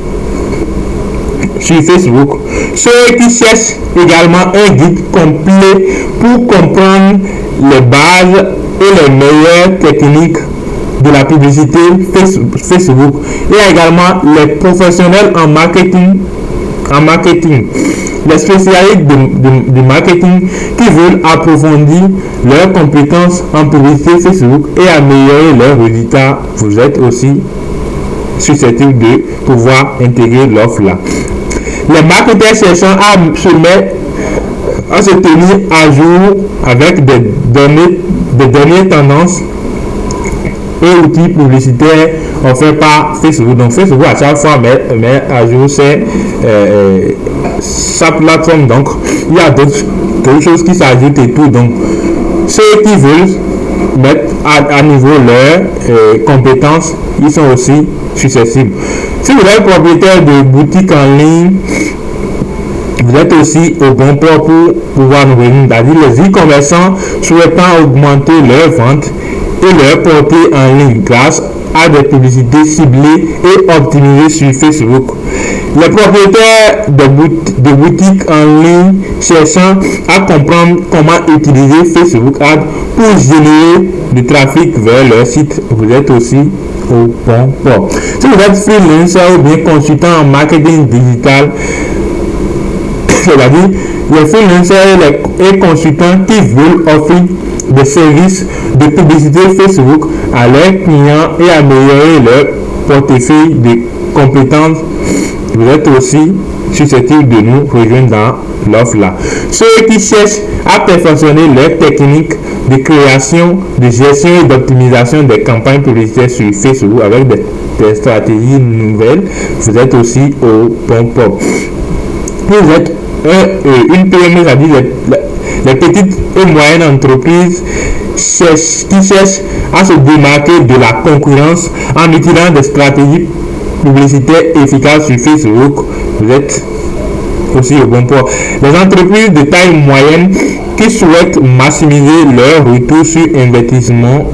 sur Facebook. Ceux qui cherchent également un guide complet pour comprendre les bases et les meilleures techniques de la publicité Facebook. Il y a également les professionnels en marketing, les spécialistes de marketing qui veulent approfondir leurs compétences en publicité Facebook et améliorer leurs résultats. Vous êtes aussi susceptible de pouvoir intégrer l'offre là. Les marketeurs cherchant à se tenir à jour avec des dernières tendances et outils publicitaires offerts par Facebook. Donc Facebook à chaque fois met à jour sa plateforme. Donc il y a d'autres choses qui s'ajoutent et tout. Donc ceux qui veulent mettre à niveau leurs compétences, ils sont aussi susceptibles. Si vous êtes propriétaire de boutique en ligne, vous êtes aussi au bon port pour pouvoir nous réunir. C'est-à-dire les e-commerçants souhaitant augmenter leurs ventes et leur portée en ligne grâce à des publicités ciblées et optimisées sur Facebook. Les propriétaires de boutiques en ligne cherchant à comprendre comment utiliser Facebook Ads pour générer du trafic vers leur site, vous êtes aussi au bon port. Si vous êtes freelancer ou bien consultant en marketing digital, c'est-à-dire les freelancers et consultants qui veulent offrir des services de publicité Facebook à leurs clients et améliorer leur portefeuille de compétences, vous êtes aussi susceptible de nous rejoindre dans l'offre là. Ceux qui cherchent à perfectionner leurs techniques de création, de gestion et d'optimisation des campagnes publicitaires sur Facebook avec des stratégies nouvelles, vous êtes aussi au bon port. Vous êtes une PME, c'est-à-dire les petites et moyennes entreprises qui cherchent à se démarquer de la concurrence en utilisant des stratégies publicitaires efficaces sur Facebook, vous êtes aussi au bon port. Les entreprises de taille moyenne qui souhaitent maximiser leur retour sur investissement,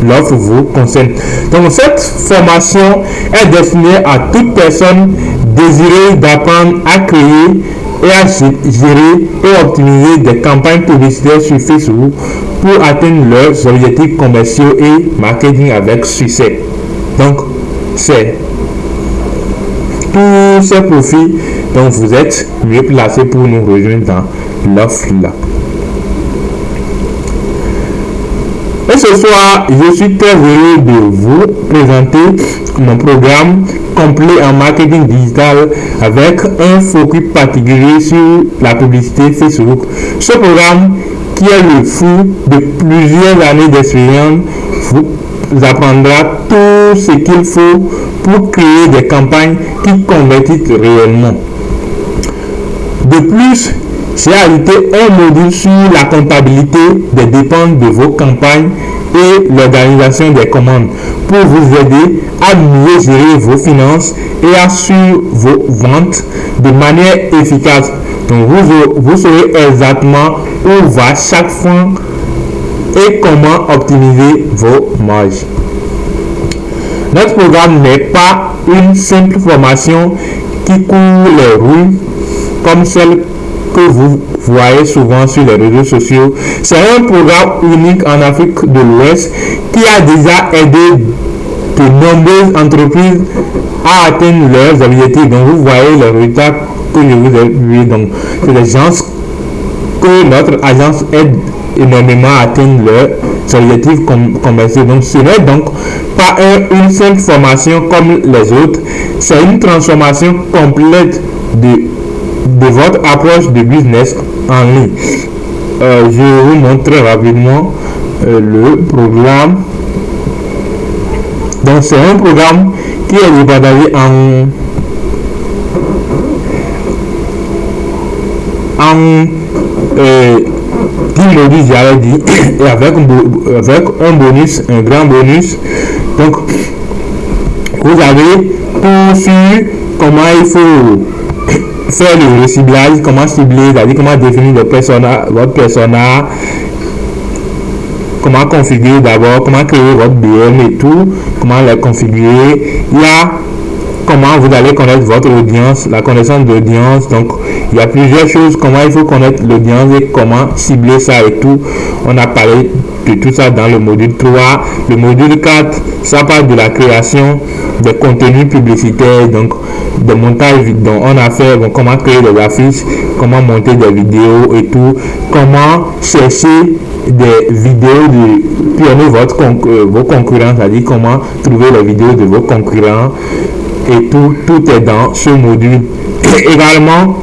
l'offre vous concerne. Donc cette formation est destinée à toute personne désireuse d'apprendre à créer et à gérer et optimiser des campagnes publicitaires sur Facebook pour atteindre leurs objectifs commerciaux et marketing avec succès. Donc c'est tous ces profils Donc vous êtes mieux placé pour nous rejoindre dans l'offre là. Et ce soir, je suis très heureux de vous présenter mon programme complet en marketing digital avec un focus particulier sur la publicité Facebook. Ce programme, qui est le fruit de plusieurs années d'expérience, vous apprendra tout ce qu'il faut pour créer des campagnes qui convertissent réellement. De plus, j'ai ajouté un module sur la comptabilité des dépenses de vos campagnes et l'organisation des commandes pour vous aider à mieux gérer vos finances et à suivre vos ventes de manière efficace. Donc vous saurez exactement où va chaque fonds et comment optimiser vos marges. Notre programme n'est pas une simple formation qui court les rues comme celle que vous voyez souvent sur les réseaux sociaux. C'est un programme unique en Afrique de l'Ouest qui a déjà aidé de nombreuses entreprises à atteindre leurs objectifs. Donc vous voyez les résultats que je vous ai vus. Donc c'est des gens que notre agence aide énormément à atteindre leurs objectifs commerciaux. Donc ce n'est donc pas une simple formation comme les autres, c'est une transformation complète de votre approche de business en ligne. Je vous montre très rapidement le programme. Donc c'est un programme qui est départagé en 10 modules, j'avais dit, et avec un bonus, un grand bonus. Donc vous avez tout sur comment il faut faire le reciblage, comment cibler, c'est-à-dire comment définir votre persona, comment configurer d'abord, comment créer votre BM et tout, comment les configurer. Il y a comment vous allez connaître votre audience, la connaissance d'audience. Donc il y a plusieurs choses, comment il faut connaître l'audience et comment cibler ça et tout. On a parlé de tout ça dans le module 3. Le module 4, ça parle de la création des contenus publicitaires, donc des montages. Donc on a fait comment créer des affiches, comment monter des vidéos et tout, comment chercher des vidéos de pionner vos concurrents, c'est-à-dire comment trouver les vidéos de vos concurrents et tout est dans ce module. Et également,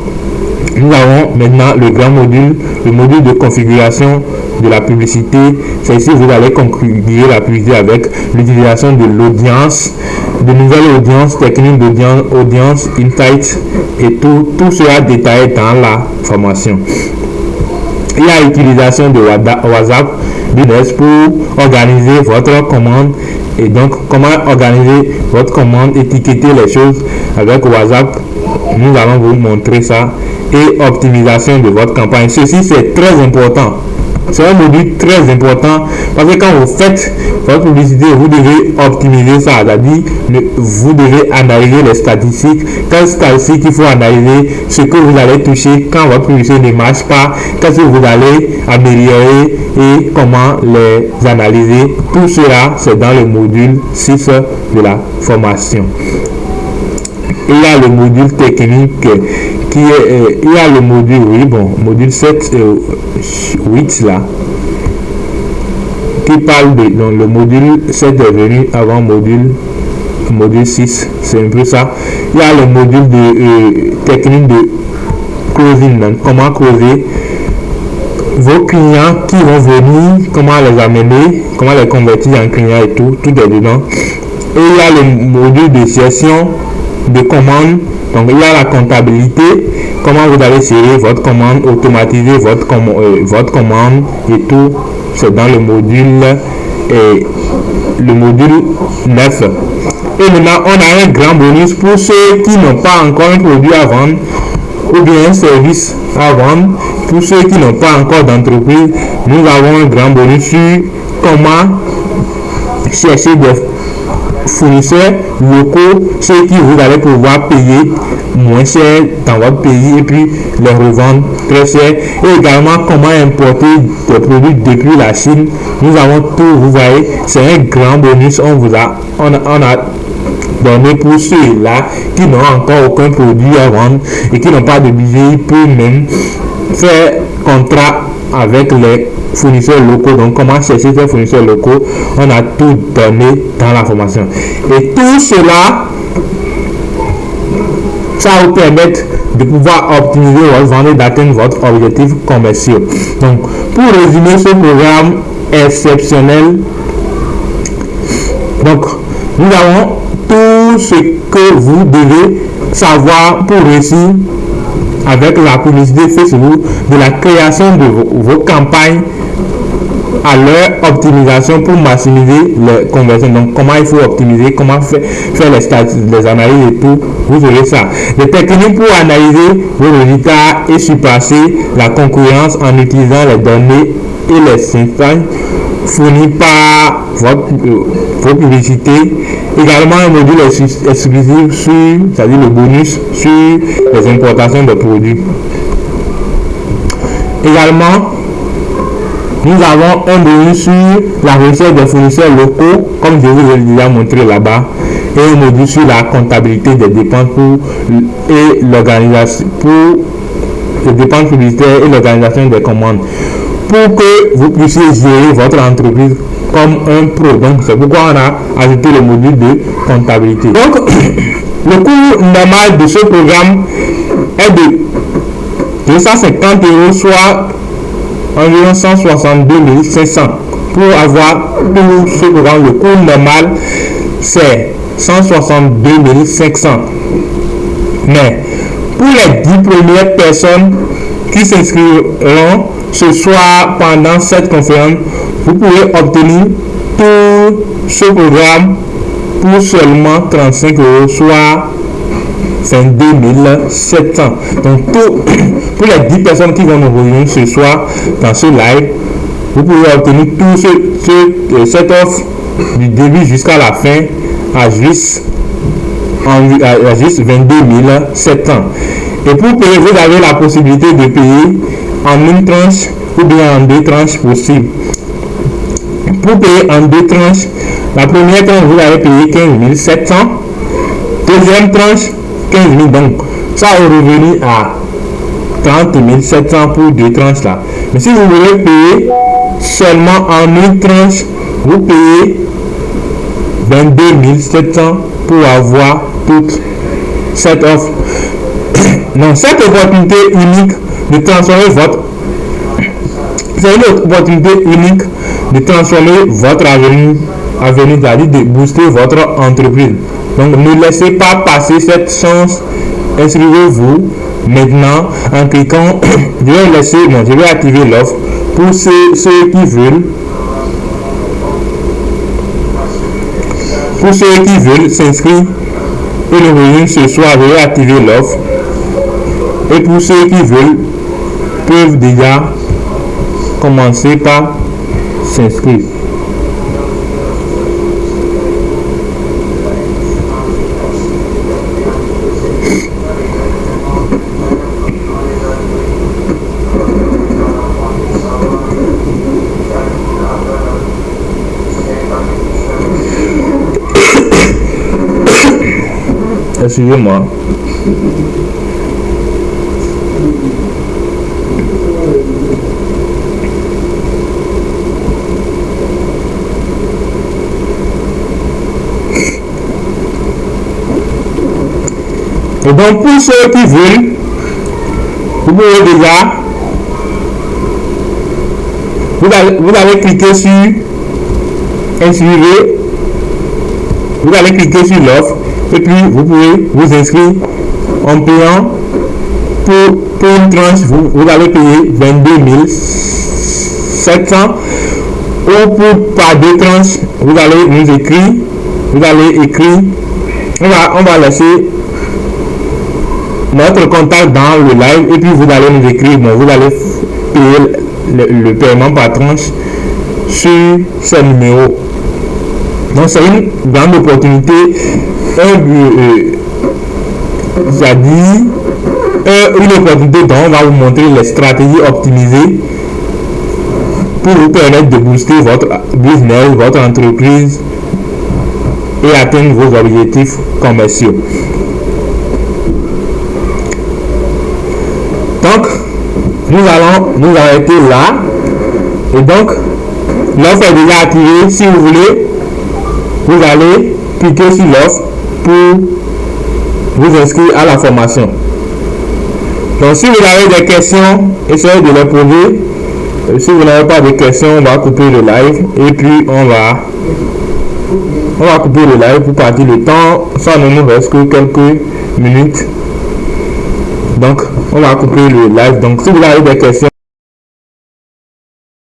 nous avons maintenant le grand module, le module de configuration de la publicité. C'est ici vous allez configurer la publicité avec l'utilisation de l'audience, de nouvelles audiences, techniques d'audience, insights et tout sera détaillé dans la formation. Il y a l'utilisation de WhatsApp Business pour organiser votre commande. Et donc, comment organiser votre commande, étiqueter les choses avec WhatsApp. Nous allons vous montrer ça. Et optimisation de votre campagne. Ceci, c'est très important. C'est un module très important parce que quand vous faites votre publicité, vous devez optimiser ça. C'est-à-dire, vous devez analyser les statistiques. Quelles statistiques il faut analyser, ce que vous allez toucher quand votre publicité ne marche pas, qu'est-ce que vous allez améliorer et comment les analyser. Tout cela, c'est dans le module 6 de la formation. Il y a le module technique qui est, il y a le module, module 7 et 8 là, qui parle de, donc le module 7 est venu avant module 6, c'est un peu ça. Il y a le module de technique de closing, donc comment closer vos clients qui vont venir, comment les amener, comment les convertir en clients et tout est dedans. Et il y a le module de gestion de commande. Donc il y a la comptabilité, comment vous allez gérer votre commande, automatiser votre commande et tout, c'est dans le module 9. Et maintenant on a un grand bonus pour ceux qui n'ont pas encore un produit à vendre ou bien un service à vendre. Pour ceux qui n'ont pas encore d'entreprise, nous avons un grand bonus sur comment chercher des fournisseurs locaux, ceux qui vous allez pouvoir payer moins cher dans votre pays et puis les revendre très cher, et également comment importer des produits depuis la Chine. Nous avons tout, vous voyez, c'est un grand bonus. On a données pour ceux-là qui n'ont encore aucun produit à vendre et qui n'ont pas de budget. Ils peuvent même faire contrat avec les fournisseurs locaux. Donc, comment chercher ces fournisseurs locaux? On a tout donné dans la formation. Et tout cela, ça va vous permettre de pouvoir optimiser votre vente et d'atteindre votre objectif commercial. Donc, pour résumer ce programme exceptionnel, donc, nous avons tout ce que vous devez savoir pour réussir avec la publicité Facebook, de la création de vos campagnes à leur optimisation pour maximiser les conversions. Donc, comment il faut optimiser, comment faire les analyses et tout, vous aurez ça. Des techniques pour analyser vos résultats et surpasser la concurrence en utilisant les données et les instances fournis par vos publicités. Également un module exclusif sur, c'est-à-dire le bonus sur les importations de produits. Également, nous avons un bonus sur la recherche des fournisseurs locaux, comme je vous ai déjà montré là-bas, et un module sur la comptabilité des dépenses et l'organisation pour les dépenses publicitaires et l'organisation des commandes, pour que vous puissiez gérer votre entreprise comme un pro. Donc, c'est pourquoi on a ajouté le module de comptabilité. Donc, le coût normal de ce programme est de 250 €, soit environ 162 500. Pour avoir tout ce programme, le coût normal, c'est 162 500. Mais pour les 10 premières personnes qui s'inscriront ce soir pendant cette conférence, vous pouvez obtenir tout ce programme pour seulement 35 €, soit 22 700. Donc, pour les 10 personnes qui vont nous rejoindre ce soir dans ce live, vous pouvez obtenir tout cette offre du début jusqu'à la fin à juste 22 700. Et pour payer, vous avez la possibilité de payer en une tranche ou bien en deux tranches possibles. Pour payer en deux tranches, la première tranche, vous allez payer 15 700. Deuxième tranche, 15 000. Donc, ça va revenir à 30 700 pour deux tranches là. Mais si vous voulez payer seulement en une tranche, vous payez 22 700 pour avoir toute cette offre. Donc, cette opportunité unique de transformer c'est une opportunité unique de transformer votre avenir, c'est-à-dire de booster votre entreprise. Donc, ne laissez pas passer cette chance. Inscrivez-vous maintenant en cliquant. Je vais activer l'offre pour ceux qui veulent. Pour ceux qui veulent s'inscrire et le rejoindre ce soir, je vais activer l'offre. Et pour ceux qui veulent, peuvent déjà commencer par s'inscrire. Excusez-moi. Et donc, pour ceux qui veulent, vous pouvez déjà, vous allez cliquer sur inscrire, vous allez cliquer sur l'offre et puis vous pouvez vous inscrire en payant pour une tranche, vous allez payer 22 700 ou pour par deux tranches, vous allez nous écrire, on va laisser notre contact dans le live et puis vous allez nous écrire, vous allez payer le paiement par tranche sur ce numéro. Donc c'est une grande opportunité, c'est-à-dire une opportunité dont on va vous montrer les stratégies optimisées pour vous permettre de booster votre business, votre entreprise et atteindre vos objectifs commerciaux. Donc, nous allons nous arrêter là. Et donc, l'offre est déjà activée. Si vous voulez, vous allez cliquer sur l'offre pour vous inscrire à la formation. Donc, si vous avez des questions, essayez de les poser. Si vous n'avez pas de questions, on va couper le live et puis on va couper le live pour partir le temps. Ça ne nous reste que quelques minutes. Donc, on va couper le live. Donc, si vous avez des questions,